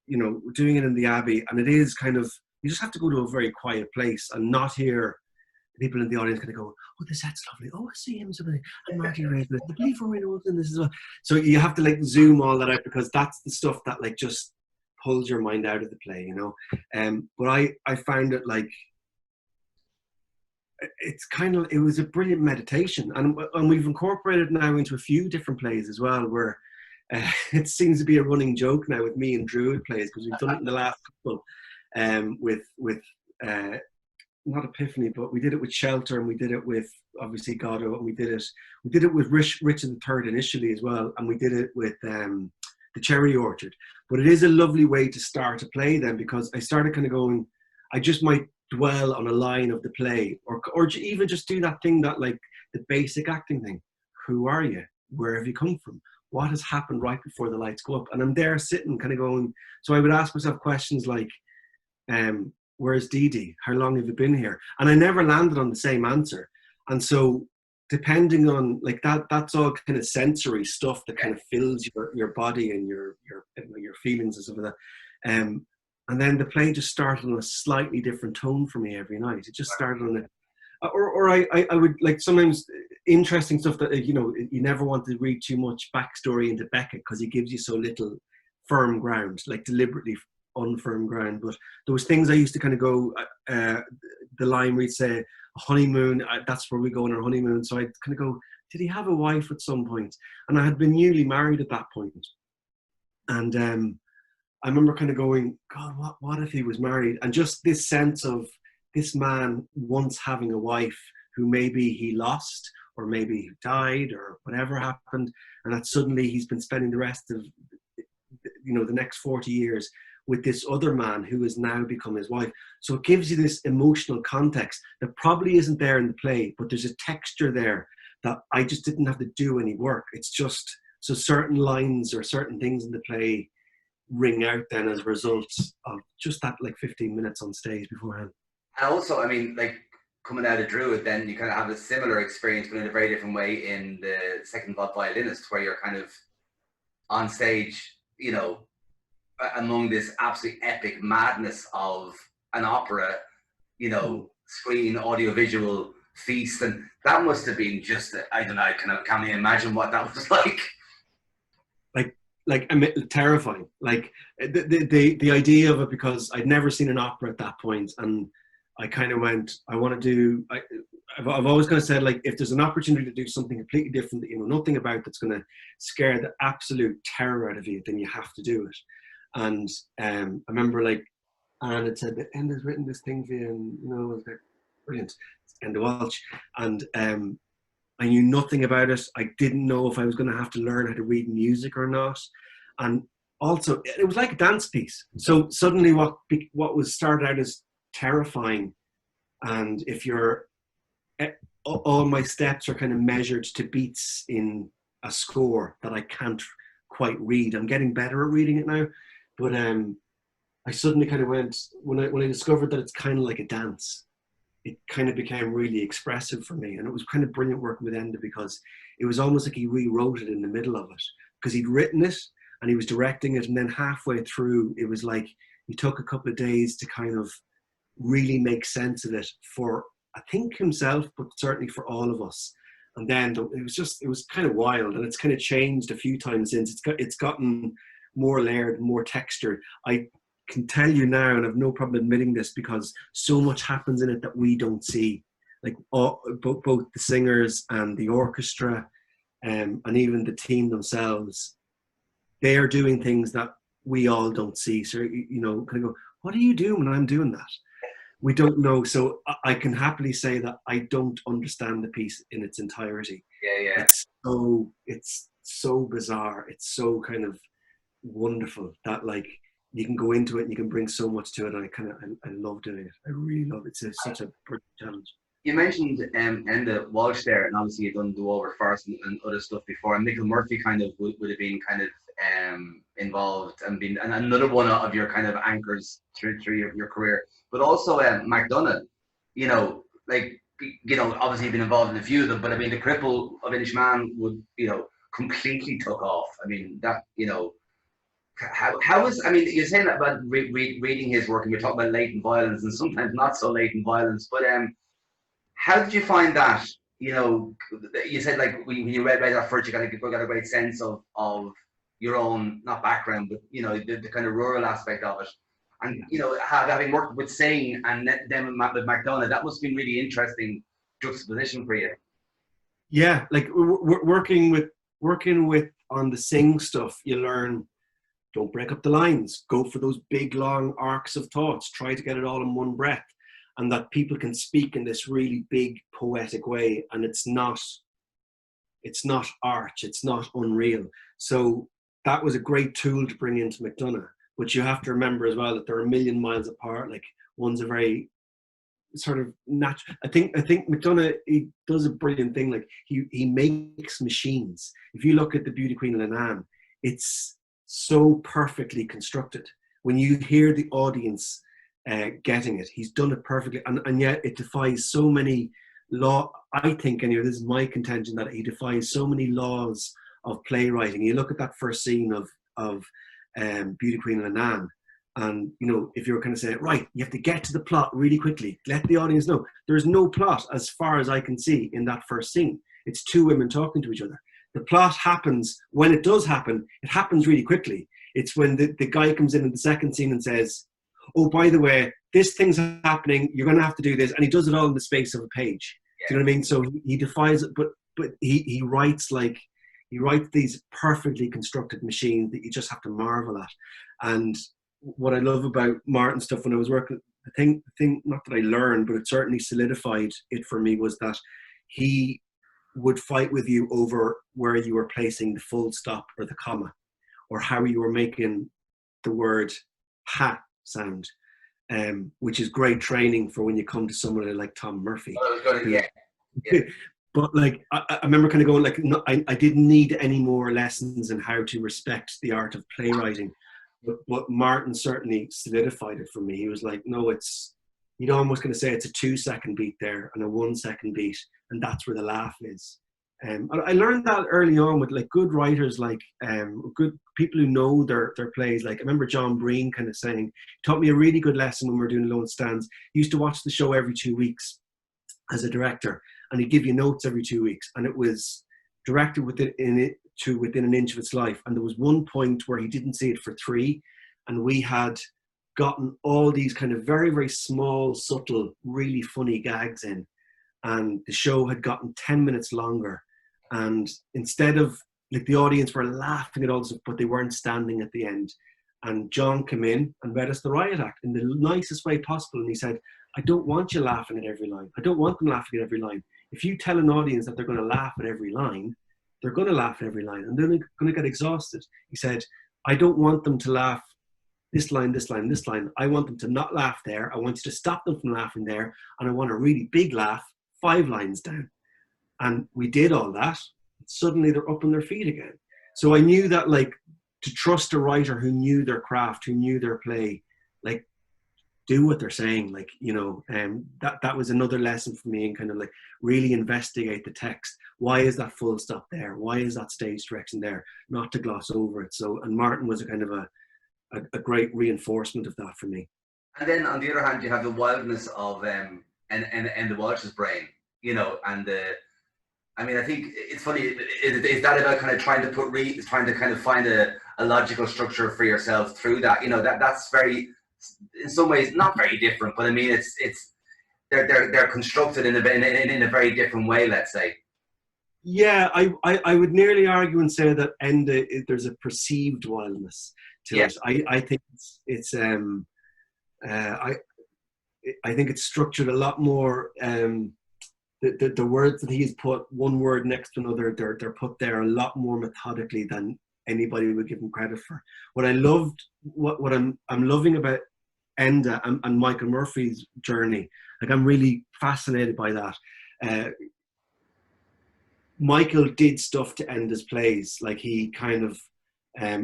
we're doing it in the Abbey, and it is kind of, you just have to go to a very quiet place and not hear people in the audience kind of go, oh, the set's lovely. Oh, I see him. And Marty Raisman. I believe we're in this as well. So you have to, like, zoom all that out, because that's the stuff that, like, just pulls your mind out of the play, But I found it, like, it's kind of, it was a brilliant meditation. And we've incorporated now into a few different plays as well, where it seems to be a running joke now with me and Druid plays, because we've done it in the last couple with not Epiphany, but we did it with Shelter, and we did it with, obviously, Godot, and we did it with Richard III initially as well, and we did it with the Cherry Orchard. But it is a lovely way to start a play then, because I started kind of going, I just might dwell on a line of the play, or even just do that thing, that, like, the basic acting thing. Who are you? Where have you come from? What has happened right before the lights go up? And I'm there sitting kind of going, so I would ask myself questions like, where's Dee Dee? How long have you been here? And I never landed on the same answer. And so depending on, like, that's all kind of sensory stuff that kind of fills your body and your feelings and stuff like that. And then the play just started on a slightly different tone for me every night. It just started on I would, like, sometimes interesting stuff that, you never want to read too much backstory into Beckett, because he gives you so little firm ground, like deliberately unfirm ground. But there was things I used to kind of go, the line where he'd say, a honeymoon, that's where we go on our honeymoon. So I'd kind of go, did he have a wife at some point? And I had been newly married at that point. And I remember kind of going, God, what if he was married? And just this sense of this man once having a wife who maybe he lost, or maybe he died, or whatever happened, and that suddenly he's been spending the rest of, the next 40 years with this other man who has now become his wife. So it gives you this emotional context that probably isn't there in the play, but there's a texture there that I just didn't have to do any work. It's just, so certain lines or certain things in the play ring out then as a result of just that, like, 15 minutes on stage beforehand. And also, I mean, like, coming out of Druid, then you kind of have a similar experience, but in a very different way in the Second Violinist, where you're kind of on stage, among this absolutely epic madness of an opera, screen, audiovisual feast. And that must have been just, I don't know, I can't even imagine what that was like. Like terrifying, like the idea of it, because I'd never seen an opera at that point, and I kind of went, I want to do, I've always kind of said, like, if there's an opportunity to do something completely different that you know nothing about, that's going to scare the absolute terror out of you, then you have to do it. And I remember, like, Anne had said that Enda's written this thing for you, and it was like, brilliant, Enda Walsh. And I knew nothing about it. I didn't know if I was going to have to learn how to read music or not. And also, it was like a dance piece. So suddenly what was started out as terrifying, and if you're all my steps are kind of measured to beats in a score that I can't quite read. I'm getting better at reading it now, but I suddenly kind of went when I discovered that it's kind of like a dance. It kind of became really expressive for me, and it was kind of brilliant working with Enda because it was almost like he rewrote it in the middle of it because he'd written it and he was directing it, and then halfway through it was like he took a couple of days to kind of really make sense of it for I think himself, but certainly for all of us. And then it was kind of wild, and it's kind of changed a few times since. It's gotten more layered, more textured. I can tell you now, and I've no problem admitting this, because so much happens in it that we don't see. Like both the singers and the orchestra, and even the team themselves, they are doing things that we all don't see. So kind of go, what do you do when I'm doing that? We don't know. So I can happily say that I don't understand the piece in its entirety. Yeah. It's so bizarre. It's so kind of wonderful that like you can go into it and you can bring so much to it. And I love doing it. I really love it. It's such a brilliant challenge. You mentioned Enda Walsh there, and obviously you've done Do Over First and other stuff before. And Michael Murphy kind of would have been kind of involved and been and another one of your kind of anchors through your career. But also McDonagh, obviously you've been involved in a few of them. But I mean, The Cripple of Inishmaan would completely took off. I mean that how was you're saying that about reading his work, and we're talking about latent violence and sometimes not so latent violence, but how did you find that? You said like when you read that first, you got a great sense of your own not background, but the kind of rural aspect of it, and having worked with Singh and then with McDonagh, that must have been really interesting juxtaposition for you. Yeah, like working with on the Singh stuff, you learn. Don't break up the lines. Go for those big, long arcs of thoughts. Try to get it all in one breath. And that people can speak in this really big, poetic way. And it's not arch. It's not unreal. So that was a great tool to bring into McDonagh. But you have to remember as well that they're a million miles apart. Like one's a very sort of natural. I think McDonagh, he does a brilliant thing. Like he makes machines. If you look at the Beauty Queen of Lannan, it's so perfectly constructed. When you hear the audience getting it, he's done it perfectly, and yet it defies so many law. I think anyway, this is my contention, that he defies so many laws of playwriting. You look at that first scene of Beauty Queen of Lannan, and if you were kind of saying, right, you have to get to the plot really quickly, let the audience know. There's no plot as far as I can see in that first scene. It's two women talking to each other. The plot happens, when it does happen, it happens really quickly. It's when the guy comes in the second scene and says, oh, by the way, this thing's happening, you're going to have to do this. And he does it all in the space of a page. Yeah. Do you know what I mean? So he defies it, but he writes these perfectly constructed machines that you just have to marvel at. And what I love about Martin's stuff when I was working, the thing, not that I learned, but it certainly solidified it for me, was that he would fight with you over where you were placing the full stop or the comma, or how you were making the word ha sound, which is great training for when you come to somebody like Tom Murphy. Yeah. But like I remember kind of going like, no, I didn't need any more lessons in how to respect the art of playwriting, but Martin certainly solidified it for me. He was like, no, you'd almost going to say it's a 2-second beat there and a 1-second beat, and that's where the laugh is. I learned that early on with like good writers, like good people who know their plays. Like I remember John Breen kind of saying, he taught me a really good lesson when we were doing Lone Stands. He used to watch the show every 2 weeks as a director, and he'd give you notes every 2 weeks, and it was directed within an inch of its life. And there was one point where he didn't see it for 3, and we had gotten all these kind of very, very small, subtle, really funny gags in, and the show had gotten 10 minutes longer. And instead of, like, the audience were laughing at all this, but they weren't standing at the end. And John came in and read us the riot act in the nicest way possible. And he said, I don't want you laughing at every line. I don't want them laughing at every line. if you tell an audience that they're going to laugh at every line, they're going to laugh at every line and they're going to get exhausted. He said, I don't want them to laugh this line, this line, this line. I want them to not laugh there. I want you to stop them from laughing there. And I want a really big laugh 5 lines down. And we did all that. Suddenly they're up on their feet again. So I knew that, like, to trust a writer who knew their craft, who knew their play, like, do what they're saying, like, you know, that was another lesson for me, and kind of like really investigate the text. Why is that full stop there? Why is that stage direction there? Not to gloss over it. So, and Martin was a kind of a great reinforcement of that for me. And then on the other hand, you have the wildness of and the Walsh's brain, you know, and I mean, I think it's funny. Is that about kind of trying to kind of find a logical structure for yourself through that? You know, that's very, in some ways, not very different, but I mean, they're constructed in a very different way, let's say. Yeah, I would nearly argue and say that Enda, there's a perceived wildness to it. I think I think it's structured a lot more. The words that he has put one word next to another, they're put there a lot more methodically than anybody would give him credit for. What I loved, what I'm loving about Enda and Michael Murphy's journey, like, I'm really fascinated by that. Michael did stuff to Enda's plays, like he kind of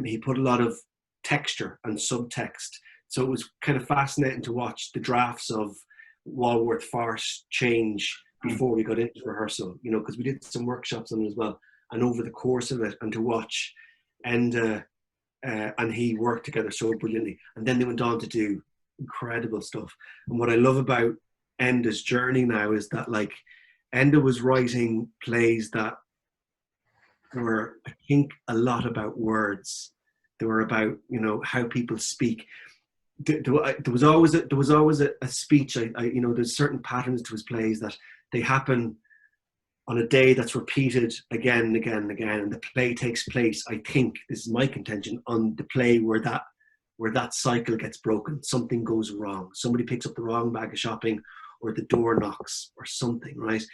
he put a lot of texture and subtext. So it was kind of fascinating to watch the drafts of Walworth Farce change before we got into rehearsal, you know, because we did some workshops on it as well. And over the course of it, and to watch Enda and he worked together so brilliantly. And then they went on to do incredible stuff. And what I love about Enda's journey now is that, like, Enda was writing plays that were, I think, a lot about words. They were about, you know, how people speak. There was always a speech. You know, there's certain patterns to his plays that they happen on a day that's repeated again and again and again, and the play takes place, I think, this is my contention, on the play where that cycle gets broken. Something goes wrong. Somebody picks up the wrong bag of shopping, or the door knocks, or something, right?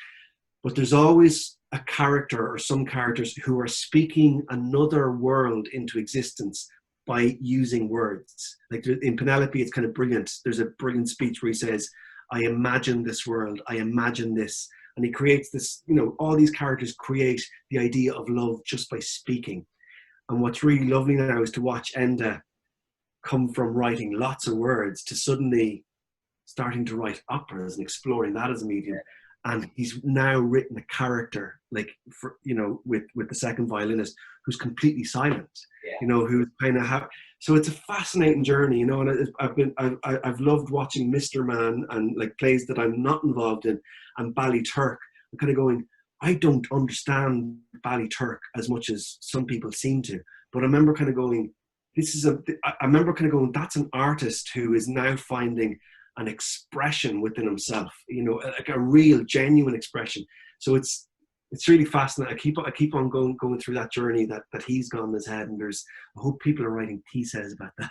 But there's always a character or some characters who are speaking another world into existence by using words. Like in Penelope, it's kind of brilliant. There's a brilliant speech where he says, I imagine this world, I imagine this. And he creates this, you know, all these characters create the idea of love just by speaking. And what's really lovely now is to watch Enda come from writing lots of words to suddenly starting to write operas and exploring that as a medium. And he's now written a character, like, for, you know, with the second violinist, who's completely silent, you know, who's kind of so it's a fascinating journey, you know. And I've loved watching Mr. Man and, like, plays that I'm not involved in, and Ballyturk. I'm kind of going, I don't understand Ballyturk as much as some people seem to, but I remember kind of going, I remember kind of going, that's an artist who is now finding an expression within himself, you know, like a real genuine expression. So it's really fascinating. I keep on going through that journey that he's gone in his head, and I hope people are writing pieces about that,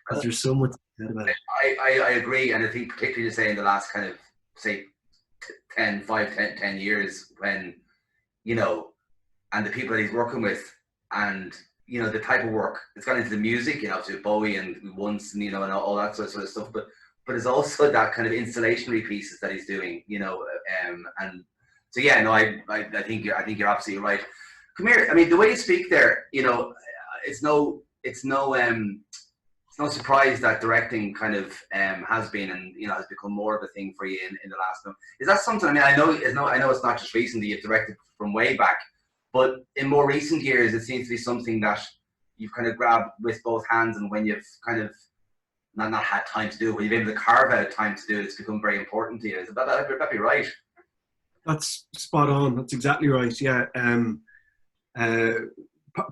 because there's so much said about it. I agree, and I think particularly to say in the last kind of, say, 10 years, when, you know, and the people that he's working with, and, you know, the type of work it's gone into the music, you know, to Bowie and Once, and, you know, and all that sort of stuff, but it's also that kind of installationary pieces that he's doing, you know, and so yeah, no, I think you're absolutely right. Come here. I mean, the way you speak there, you know, it's no surprise that directing kind of has been, and, you know, has become more of a thing for you in the last time. Is that something? I mean, I know it's not just recently. You've directed from way back, but in more recent years, it seems to be something that you've kind of grabbed with both hands, and when you've kind of not had time to do it, when you've been able to carve out time to do it, it's become very important to you. Is that be right? That's spot on. That's exactly right. Yeah.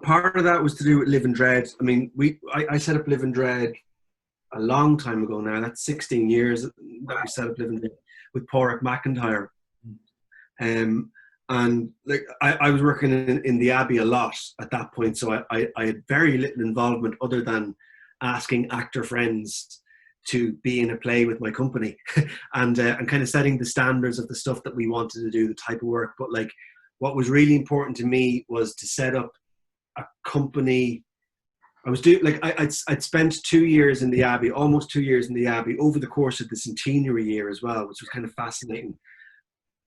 Part of that was to do with Live and Dread. I mean, I set up Live and Dread a long time ago now. That's 16 years that we set up Live and Dread with Porrick McIntyre. And, like, I was working in the Abbey a lot at that point, so I had very little involvement other than asking actor friends to be in a play with my company and kind of setting the standards of the stuff that we wanted to do, the type of work. But like what was really important to me was to set up a company. I was doing like I'd spent 2 years in the Abbey, almost 2 years in the Abbey over the course of the centenary year as well, which was kind of fascinating.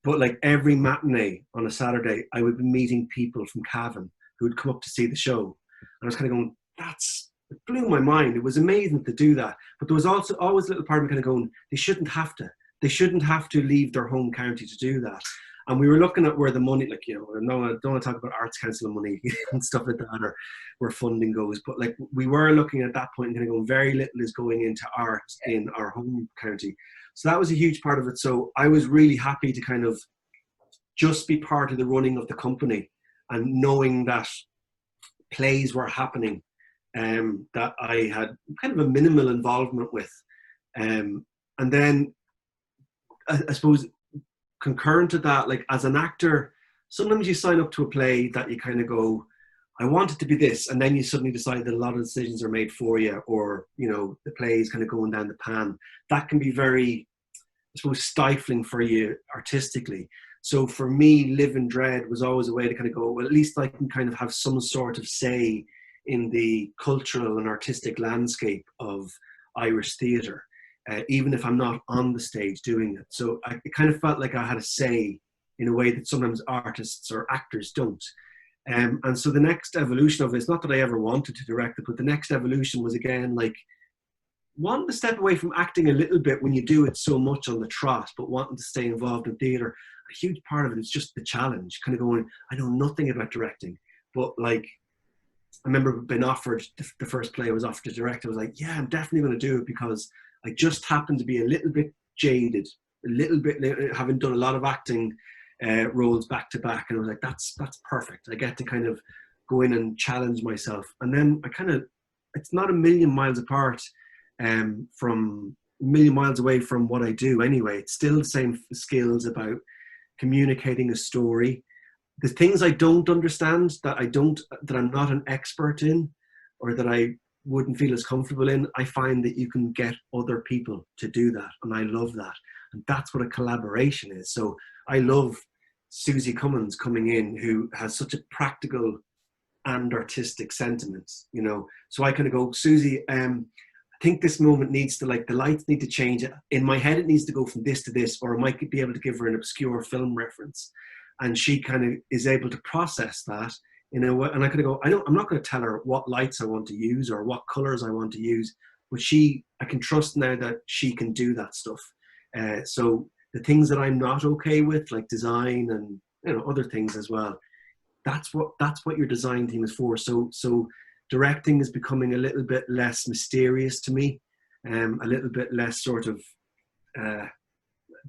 But like every matinee on a Saturday, I would be meeting people from Cavan who would come up to see the show. And I was kind of going, it blew my mind. It was amazing to do that. But there was also always a little part of me kind of going, they shouldn't have to. They shouldn't have to leave their home county to do that. And we were looking at where the money, like, I don't want to talk about Arts Council money and stuff like that, or where funding goes. But like we were looking at that point and kind of going, very little is going into art in our home county. So that was a huge part of it. So I was really happy to kind of just be part of the running of the company and knowing that plays were happening that I had kind of a minimal involvement with. And then I suppose concurrent to that, like as an actor, sometimes you sign up to a play that you kind of go, I want it to be this, and then you suddenly decide that a lot of decisions are made for you, or the play is kind of going down the pan. That can be very, I suppose, stifling for you artistically. So for me, Live in Dread was always a way to kind of go, well, at least I can kind of have some sort of say in the cultural and artistic landscape of Irish theatre. Even if I'm not on the stage doing it. So it kind of felt like I had a say in a way that sometimes artists or actors don't. And so the next evolution of it, it's not that I ever wanted to direct it, but the next evolution was again like wanting to step away from acting a little bit when you do it so much on the trot, but wanting to stay involved in theatre. A huge part of it is just the challenge, kind of going, I know nothing about directing, but like, I remember being offered the first play I was offered to direct. I was like, yeah, I'm definitely going to do it because I just happened to be a little bit jaded, a little bit, having done a lot of acting roles back to back. And I was like, that's perfect. I get to kind of go in and challenge myself. And then it's not a million miles apart from a million miles away from what I do anyway. It's still the same skills about communicating a story. The things I don't understand, that I'm not an expert in, or that I wouldn't feel as comfortable in, I find that you can get other people to do that, and I love that. And that's what a collaboration is. So I love Susie Cummins coming in, who has such a practical and artistic sentiment, So I kind of go, Susie, I think this moment needs to, like, the lights need to change. In my head, it needs to go from this to this, or I might be able to give her an obscure film reference. And she kind of is able to process that in a way. And I kind of go, I'm not going to tell her what lights I want to use or what colors I want to use, but I can trust now that she can do that stuff. So the things that I'm not okay with, like design and other things as well, that's what your design team is for. So directing is becoming a little bit less mysterious to me, a little bit less sort of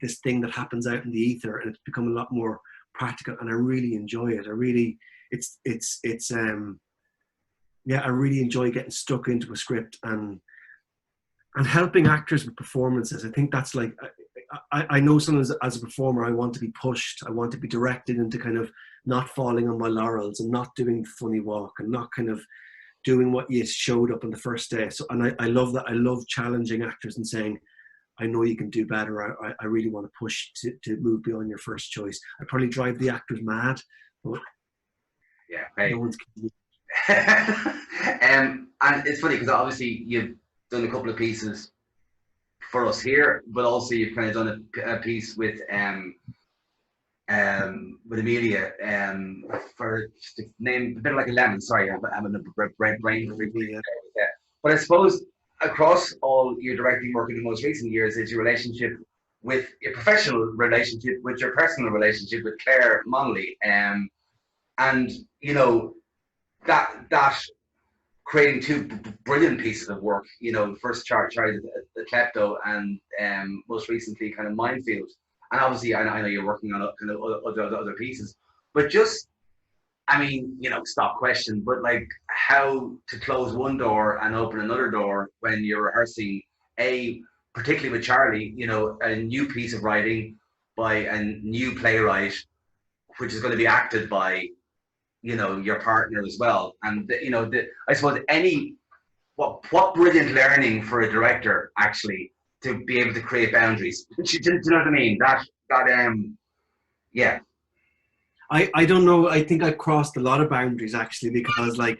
this thing that happens out in the ether, and it's become a lot more practical, and I really enjoy it. I really enjoy getting stuck into a script and helping actors with performances. I think that's like, I know sometimes as a performer, I want to be pushed. I want to be directed into kind of not falling on my laurels and not doing the funny walk and not kind of doing what you showed up on the first day. So, and I love that. I love challenging actors and saying, I know you can do better. I really want to push to move beyond your first choice. I probably drive the actors mad, but yeah, right. No one's and it's funny because obviously you've done a couple of pieces for us here, but also you've kind of done a piece with Amelia for the name, a bit like a lemon. Sorry, I'm having a brain. Yeah. But I suppose across all your directing work in the most recent years is your relationship with your professional relationship, with your personal relationship with Claire Monley, and that creating two brilliant pieces of work. First Charlie the Klepto, and most recently kind of Minefield. And obviously, I know you're working on kind of other pieces, but just, stop question, but like how to close one door and open another door when you're rehearsing, particularly with Charlie, a new piece of writing by a new playwright, which is going to be acted by, your partner as well. And, I suppose what brilliant learning for a director actually to be able to create boundaries. Do you know what I mean? Yeah. I don't know. I think I crossed a lot of boundaries actually, because like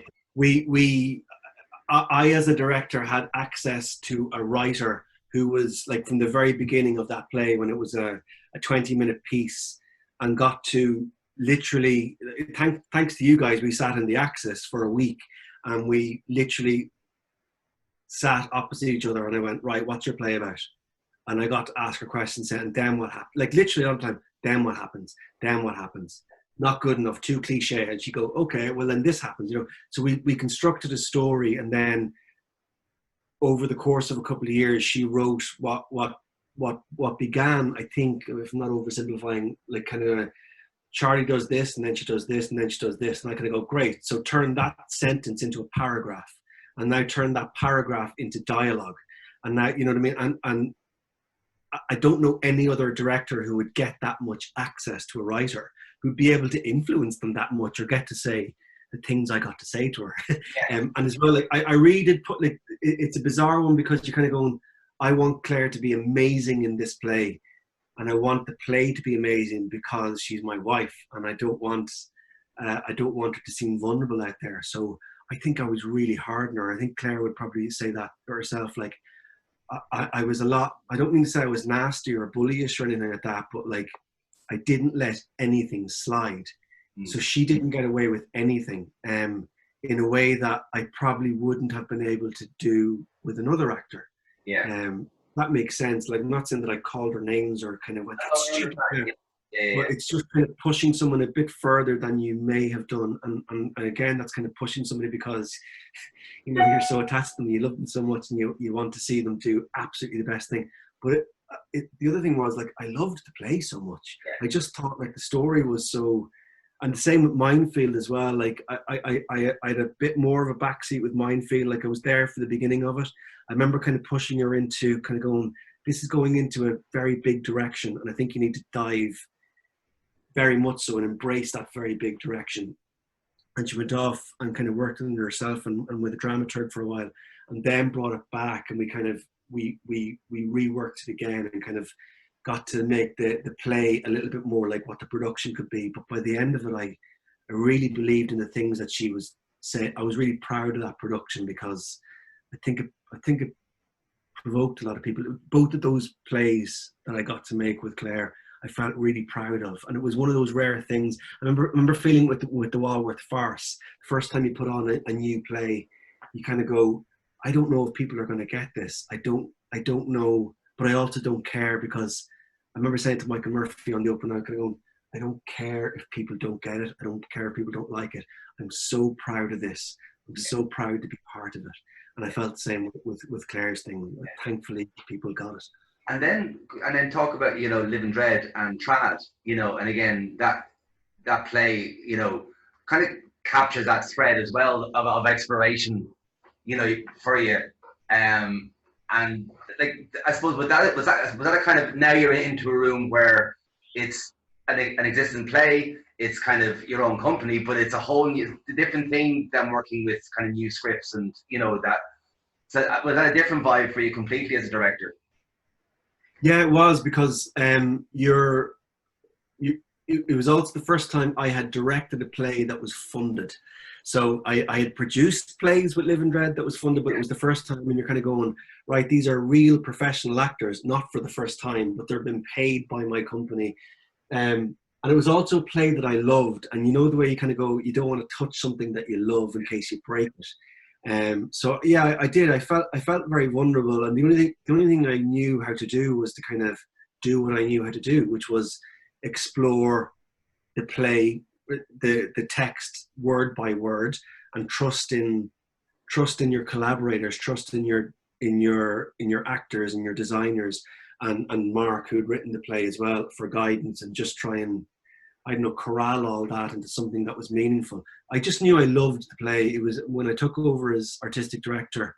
I as a director had access to a writer who was like from the very beginning of that play when it was a 20-minute piece, and got to literally, thanks to you guys, we sat in the Axis for a week and we literally sat opposite each other, and I went, right, what's your play about? And I got to ask her questions, saying, then what happens? Like literally all the time, then what happens? Then what happens? Not good enough, too cliche. And she'd go, okay, well then this happens, you know. So we constructed a story, and then over the course of a couple of years, she wrote what began, I think, if I'm not oversimplifying, like kind of Charlie does this, and then she does this, and then she does this, and I kind of go, great. So turn that sentence into a paragraph, and now turn that paragraph into dialogue, and now you know what I mean. And I don't know any other director who would get that much access to a writer, who'd be able to influence them that much, or get to say the things I got to say to her. And as well, like I really did put, like, it's a bizarre one, because you're kind of going, I want Claire to be amazing in this play, and I want the play to be amazing because she's my wife, and I don't want her to seem vulnerable out there. So I think I was really hard on her. I think Claire would probably say that herself. Like I was a lot. I don't mean to say I was nasty or bullyish or anything like that, but like I didn't let anything slide. So she didn't get away with anything, in a way that I probably wouldn't have been able to do with another actor. Yeah. That makes sense. Like, I'm not saying that I called her names or kind of went, that's stupid. Yeah. But it's just kind of pushing someone a bit further than you may have done. And again, that's kind of pushing somebody because, you know, you're so attached to them, you love them so much, and you want to see them do absolutely the best thing. But the other thing was, like, I loved the play so much. I just thought, like, the story was so, and the same with Minefield as well. Like I had a bit more of a backseat with Minefield. Like I was there for the beginning of it. I remember kind of pushing her into kind of going, this is going into a very big direction, and I think you need to dive very much so and embrace that very big direction. And she went off and kind of worked on herself and with a dramaturg for a while, and then brought it back, and we kind of we reworked it again and kind of got to make the play a little bit more like what the production could be. But by the end of it, I really believed in the things that she was saying. I was really proud of that production, because I think it provoked a lot of people. Both of those plays that I got to make with Claire, I felt really proud of, and it was one of those rare things. I remember feeling with the Walworth farce, the first time you put on a new play, you kind of go, I don't know if people are going to get this. I don't know, but I also don't care, because I remember saying to Michael Murphy on the open night, kind of going, I don't care if people don't get it. I don't care if people don't like it. I'm so proud of this. I'm so proud to be part of it. And I felt the same with Claire's thing. Thankfully, people got it. And then talk about, you know, Living Dread and Trad, you know, and again that play, you know, kind of captures that thread as well of exploration, you know, for you. And like, I suppose was that a kind of, now you're into a room where it's an existing play, it's kind of your own company, but it's a whole new, different thing than working with kind of new scripts, and you know that. So was that a different vibe for you completely as a director? Yeah, it was, because it was also the first time I had directed a play that was funded. So I had produced plays with Live and Dread that was funded, but it was the first time when you're kind of going, right, these are real professional actors, not for the first time, but they're being paid by my company. And it was also a play that I loved. And you know the way you kind of go, you don't want to touch something that you love in case you break it. So yeah, I did. I felt very vulnerable, and the only thing I knew how to do was to kind of do what I knew how to do, which was explore the play, the text word by word, and trust in your collaborators, trust in your actors and your designers, and Mark, who had written the play as well, for guidance, and just try and, I don't know, corral all that into something that was meaningful. I just knew I loved the play. It was when I took over as artistic director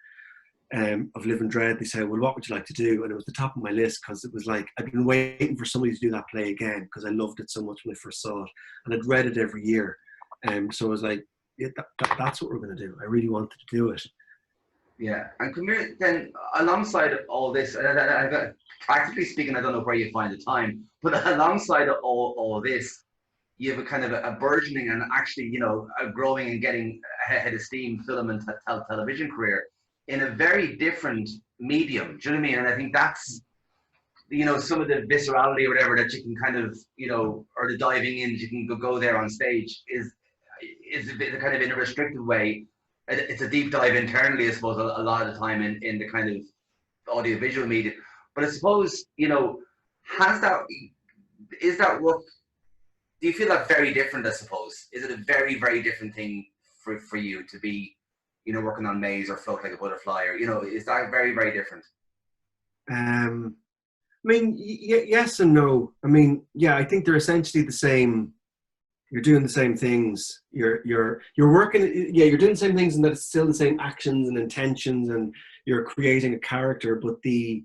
of Live and Dread, they said, well, what would you like to do? And it was the top of my list, because it was like, I'd been waiting for somebody to do that play again, because I loved it so much when I first saw it, and I'd read it every year. So I was like, yeah, that's what we're going to do. I really wanted to do it. Yeah, and come here then. Alongside all this, practically speaking, I don't know where you find the time, but alongside all this, you have a kind of a burgeoning and actually, a growing and getting ahead of steam film and television career in a very different medium. Do you know what I mean? And I think that's, some of the viscerality or whatever that you can kind of, or the diving in, you can go there on stage is a bit kind of in a restricted way. It's a deep dive internally, I suppose, a lot of the time in the kind of audiovisual media. But I suppose, has that, is that work, do you feel that very different, I suppose? Is it a very, very different thing for you to be, working on Maze or Float Like a Butterfly, or, is that very, very different? I mean, yes and no. I mean, yeah, I think they're essentially the same. You're doing the same things. You're working. Yeah, you're doing the same things, and that it's still the same actions and intentions, and you're creating a character. But the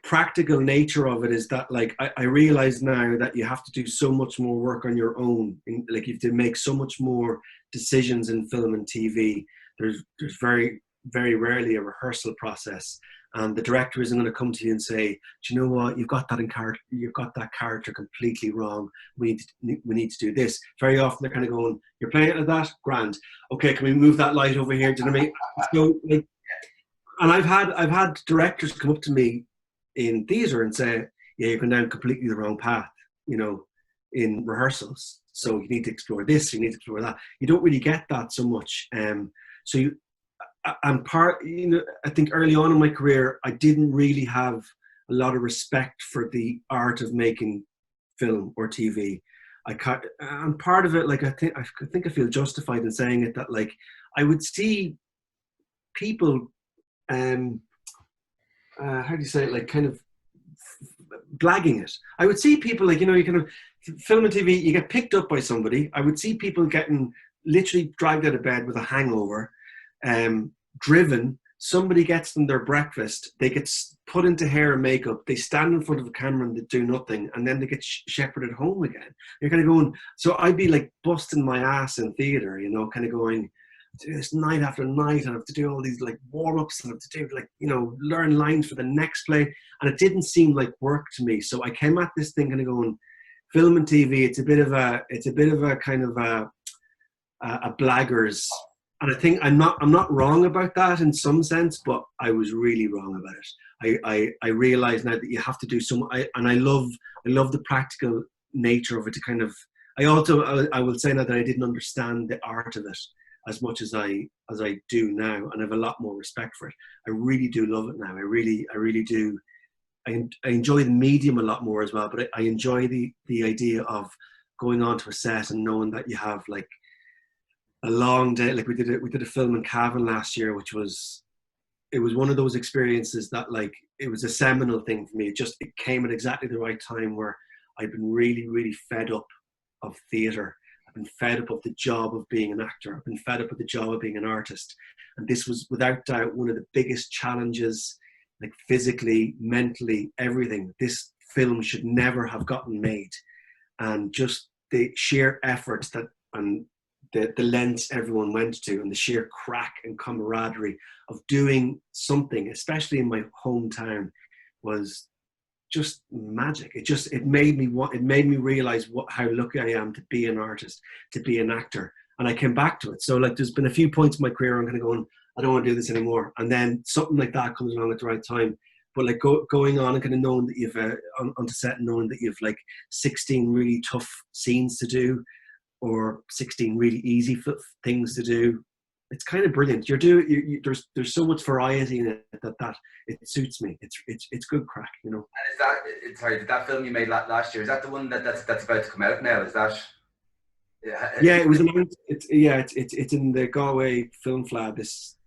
practical nature of it is that, like, I realize now that you have to do so much more work on your own. Like, you have to make so much more decisions in film and TV. There's very, very rarely a rehearsal process, and the director isn't going to come to you and say, "Do you know what? You've got that character completely wrong. We need to do this." Very often they're kind of going, "You're playing it like that, grand. Okay, can we move that light over here?" Do you know what I mean? So, like, and I've had directors come up to me in theatre and say, "Yeah, you're going down completely the wrong path, in rehearsals. So you need to explore this, you need to explore that." You don't really get that so much. So you, and part, I think early on in my career, I didn't really have a lot of respect for the art of making film or TV. And part of it, like, I think I feel justified in saying it, that, like, I would see people, how do you say it, like, kind of blagging it. I would see people, like, you kind of film and TV, you get picked up by somebody. I would see people getting literally dragged out of bed with a hangover, driven. Somebody gets them their breakfast. They get put into hair and makeup. They stand in front of a camera and they do nothing, and then they get shepherded home again. You're kind of going. So I'd be like busting my ass in theatre, kind of going, do this night after night, and I have to do all these, like, warm-ups, and I have to do, like, learn lines for the next play, and it didn't seem like work to me. So I came at this thing kind of going, film and TV, it's a bit of a kind of a blaggers, and I think I'm not wrong about that in some sense, but I was really wrong about it. I realize now that you have to do some, and I love the practical nature of it. To kind of, I will say now that I didn't understand the art of it as much as I do now, and I have a lot more respect for it. I really do love it now. I really do. I enjoy the medium a lot more as well, but I enjoy the idea of going onto a set and knowing that you have, like, a long day. Like, we did a film in Cavan last year, which was, it was one of those experiences that, like, it was a seminal thing for me. It came at exactly the right time, where I'd been really, really fed up of theatre. I've been fed up of the job of being an actor. I've been fed up with the job of being an artist. And this was without doubt one of the biggest challenges, like, physically, mentally, everything. This film should never have gotten made. And just the sheer efforts and the lengths everyone went to, and the sheer crack and camaraderie of doing something, especially in my hometown, was just magic. It made me realize how lucky I am to be an artist, to be an actor. And I came back to it. So, like, there's been a few points in my career I'm kind of going, I don't want to do this anymore. And then something like that comes along at the right time. But, like, going on and kind of knowing that you've onto set, knowing that you've, like, 16 really tough scenes to do, or 16 really easy things to do. It's kind of brilliant. There's so much variety in it that it suits me. It's good crack, And did that film you made last year, is that the one that's about to come out now? Is that? Yeah, it was announced. It's in the Galway Film Flab this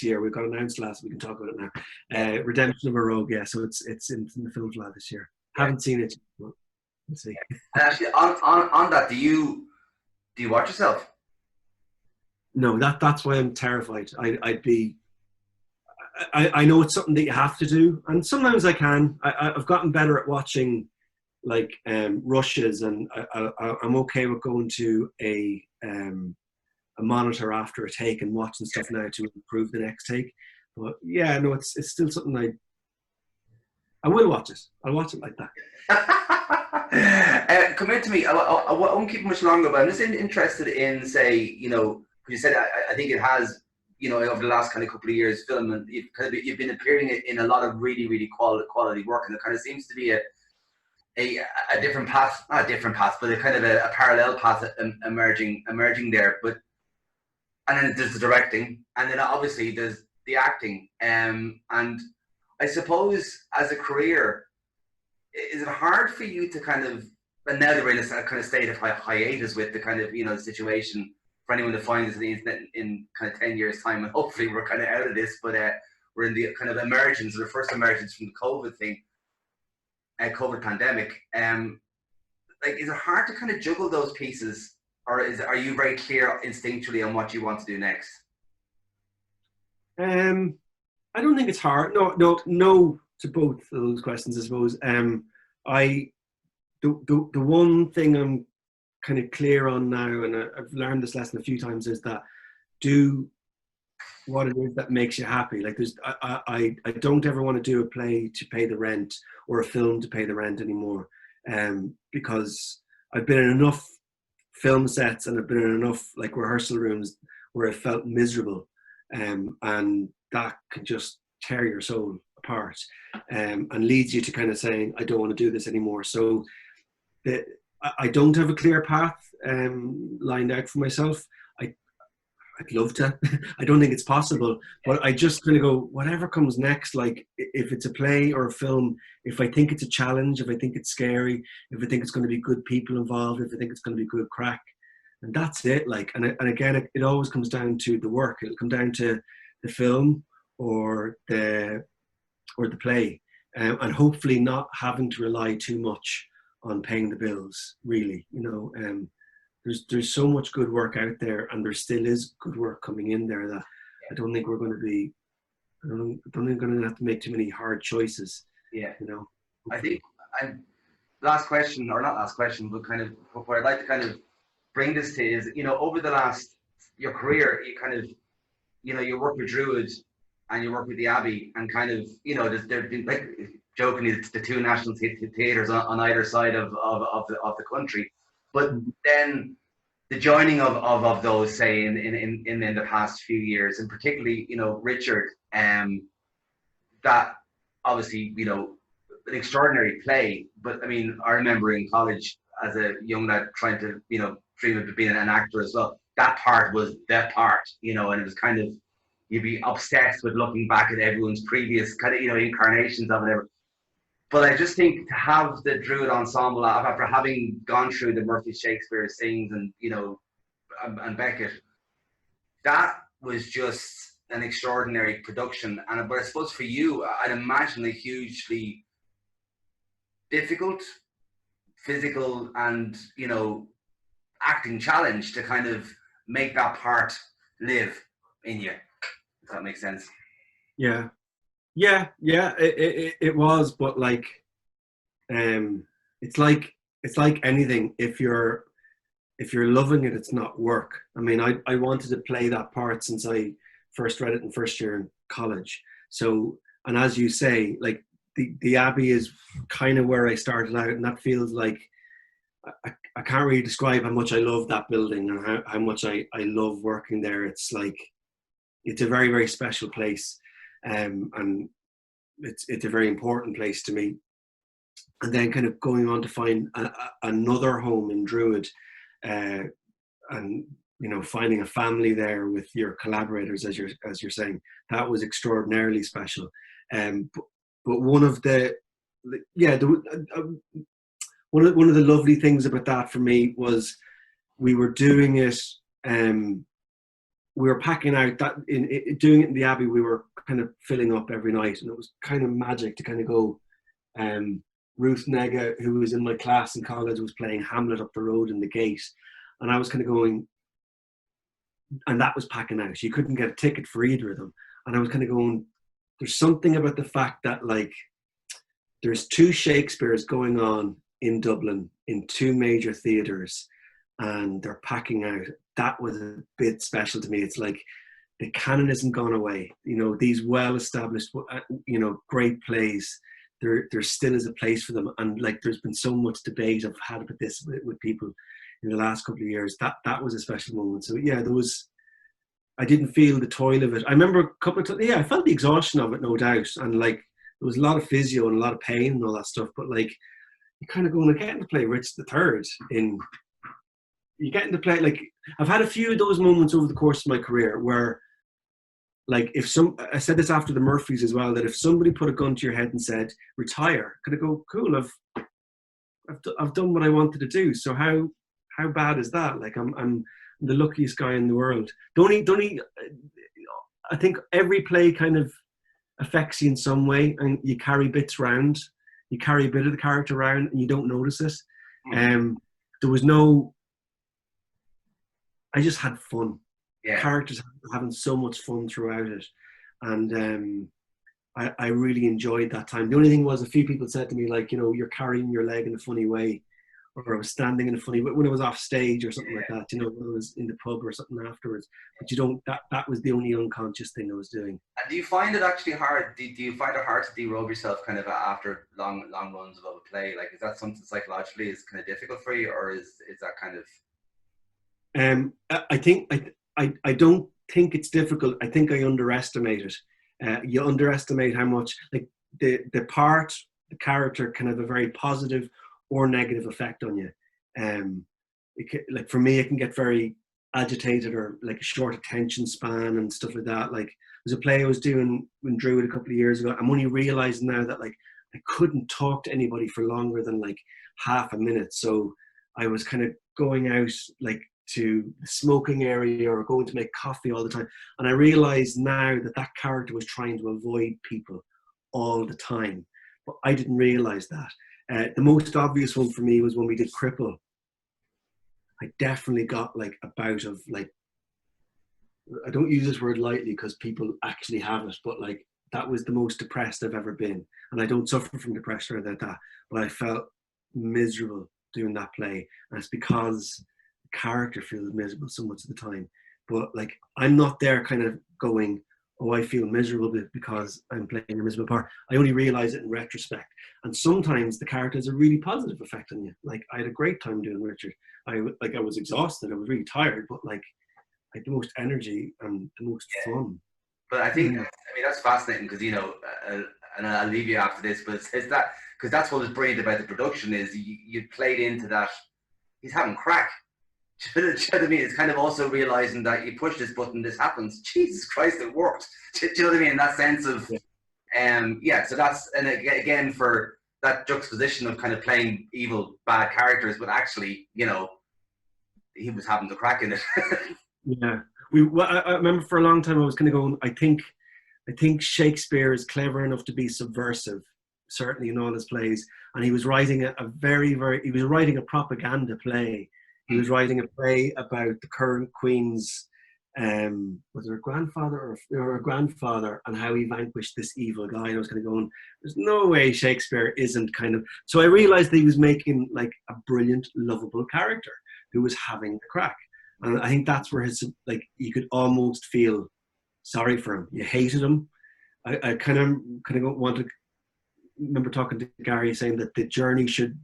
year. We got announced last. We can talk about it now. Redemption of a Rogue. Yeah, so it's in the Film Flab this year. Yeah. Haven't seen it. But we'll see. And actually, on that, do you watch yourself? No, that's why I'm terrified. I know it's something that you have to do, and sometimes I can. I've gotten better at watching, like, rushes, and I'm okay with going to a a monitor after a take and watching stuff now to improve the next take. But yeah, no, it's still something I will watch it. I'll watch it like that. Come in to me. I won't keep much longer, but I'm just interested in, say, you know, you said I think it has, you know, over the last kind of couple of years, film, and you've been appearing in a lot of really, really quality work, and it kind of seems to be a different path, not a different path, but a kind of a parallel path emerging there. But and then there's the directing, and then obviously there's the acting, and I suppose as a career, is it hard for you to kind of, and now they're in a kind of state of hiatus with the kind of, you know, the situation, for anyone that finds the internet in kind of 10 years time, and hopefully we're kind of out of this, but we're in the kind of emergence, or the first emergence from the COVID thing, COVID pandemic. Like, is it hard to kind of juggle those pieces, or are you very clear instinctually on what you want to do next? I don't think it's hard. No to both of those questions, I suppose. The one thing I'm kind of clear on now, and I've learned this lesson a few times, is that do what it is that makes you happy. Like, I don't ever want to do a play to pay the rent or a film to pay the rent anymore, because I've been in enough film sets and I've been in enough like rehearsal rooms where I felt miserable, and that can just tear your soul apart, and leads you to kind of saying, I don't want to do this anymore. So I don't have a clear path lined out for myself. I'd love to. I don't think it's possible, but I just kind of go, whatever comes next. Like, if it's a play or a film, if I think it's a challenge, if I think it's scary, if I think it's going to be good people involved, if I think it's going to be good crack, and that's it. Like, and again, it always comes down to the work. It'll come down to the film or the play, and hopefully not having to rely too much on paying the bills. Really, you know. There's so much good work out there, and there still is good work coming in there, that I don't think we're going to be. I don't think we're going to have to make too many hard choices. Yeah, you know. I think. And last question, or not last question, but kind of what I'd like to kind of bring this to is, you know, over the last your career, you kind of, you know, you work with Druid and you work with the Abbey, and kind of, you know, there've been, like, jokingly, it's the two national theatres on either side of the country. But then the joining of those, say, in the past few years, and particularly, you know, Richard, that obviously, you know, an extraordinary play. But I mean, I remember in college as a young lad trying to, you know, dream of being an actor as well. That part was the part, you know, and it was kind of, you'd be obsessed with looking back at everyone's previous kind of, you know, incarnations of it. But I just think to have the Druid ensemble, after having gone through the Murphy Shakespeare Sings and, you know, and Beckett, that was just an extraordinary production. And but I suppose for you, I'd imagine a hugely difficult, physical, and, you know, acting challenge to kind of make that part live in you. If that makes sense. Yeah. It was, but like, it's like anything. If you're loving it, it's not work. I mean, I wanted to play that part since I first read it in first year in college. So, and as you say, like, the Abbey is kind of where I started out, and that feels like, I can't really describe how much I love that building and how much I love working there. It's like, it's a very, very special place. And it's a very important place to me. And then kind of going on to find another home in Druid, and, you know, finding a family there with your collaborators, as you're saying, that was extraordinarily special. But one of the one of the lovely things about that for me was we were doing it. We were packing out that doing it in the Abbey. We were kind of filling up every night, and it was kind of magic to kind of go. Ruth Nega, who was in my class in college, was playing Hamlet up the road in the gate, and I was kind of going, and that was packing out. You couldn't get a ticket for either of them, and I was kind of going, there's something about the fact that, like, there's two Shakespeares going on in Dublin in two major theatres, and they're packing out. That was a bit special to me. It's like the canon hasn't gone away. You know, these well-established, you know, great plays, there still is a place for them. And like, there's been so much debate I've had about this with people in the last couple of years. That was a special moment. So yeah, I didn't feel the toil of it. I remember a couple of times, yeah, I felt the exhaustion of it, no doubt. And like, there was a lot of physio and a lot of pain and all that stuff. But like, you kind of going to get to play Richard III you get into play, like, I've had a few of those moments over the course of my career where, like, I said this after the Murphys as well, that if somebody put a gun to your head and said, retire, could I go, cool, I've done what I wanted to do. So how bad is that? Like, I'm the luckiest guy in the world. I think every play kind of affects you in some way, and you carry bits around. You carry a bit of the character around, and you don't notice it. There was no. I just had fun. Yeah. Characters having so much fun throughout it, and I really enjoyed that time. The only thing was, a few people said to me, like, you know, you're carrying your leg in a funny way, or I was standing in a funny way when I was off stage or something like that, you know, when I was in the pub or something afterwards. But you don't, that was the only unconscious thing I was doing. And do you find it actually hard? Do you find it hard to derobe yourself kind of after long runs of a play? Like, is that something psychologically is kind of difficult for you, or is that kind of? I don't think it's difficult. I think I underestimate it. You underestimate how much, like, the character can have a very positive or negative effect on you. Like, for me, it can get very agitated, or like a short attention span and stuff like that. Like, there's a play I was doing in Druid a couple of years ago. I'm only realizing now that, like, I couldn't talk to anybody for longer than like half a minute. So I was kind of going out, like, to the smoking area or going to make coffee all the time. And I realized now that character was trying to avoid people all the time. But I didn't realize that. The most obvious one for me was when we did Cripple. I definitely got like a bout of, like, I don't use this word lightly because people actually have it, but like, that was the most depressed I've ever been. And I don't suffer from depression or like that, but I felt miserable doing that play. And it's because the character feels miserable so much of the time. But like, I'm not there kind of going, oh, I feel miserable because I'm playing a miserable part. I only realize it in retrospect. And sometimes the character has a really positive effect on you. Like, I had a great time doing Richard. I was exhausted. I was really tired, but like, I had the most energy and the most fun. But I think, I mean, that's fascinating because, you know, and I'll leave you after this, but it's that, because that's what was brilliant about the production is you played into that. He's having crack. Do you know what I mean? It's kind of also realizing that you push this button, this happens. Jesus Christ, it worked. Do you know what I mean? In that sense of, so that's, and again, for that juxtaposition of kind of playing evil, bad characters, but actually, you know, he was having the crack in it. Yeah. I remember for a long time I was kind of going, I think Shakespeare is clever enough to be subversive, certainly in all his plays. And he was writing he was writing a propaganda play. He was writing a play about the current queen's, was it her grandfather or her grandfather, and how he vanquished this evil guy. And I was kind of going, there's no way Shakespeare isn't kind of. So I realized that he was making like a brilliant, lovable character who was having the crack. And I think that's where his, like, you could almost feel sorry for him. You hated him. I kind of want to remember talking to Gary saying that the journey should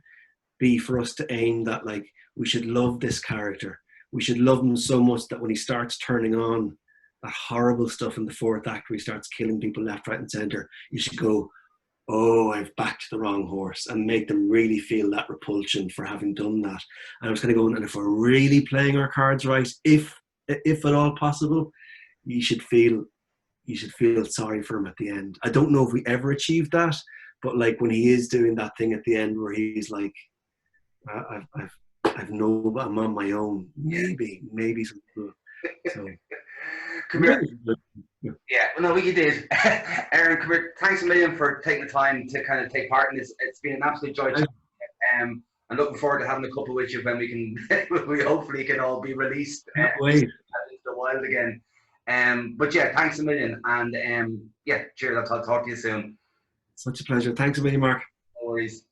be for us to aim that, like, we should love this character. We should love him so much that when he starts turning on that horrible stuff in the fourth act where he starts killing people left, right, and center, you should go, oh, I've backed the wrong horse, and make them really feel that repulsion for having done that. And I was kind of going, and if we're really playing our cards right, if at all possible, you should feel sorry for him at the end. I don't know if we ever achieved that, but like, when he is doing that thing at the end where he's like, I'm on my own. Maybe something. So. Come here. Yeah, well, no, you did. Aaron, come here. Thanks a million for taking the time to kind of take part in this. It's been an absolute joy. I'm looking forward to having a couple with you when we can, we hopefully can all be released into the wild again. But yeah, thanks a million. And cheers. I'll talk to you soon. Such a pleasure. Thanks a million, Mark. No worries.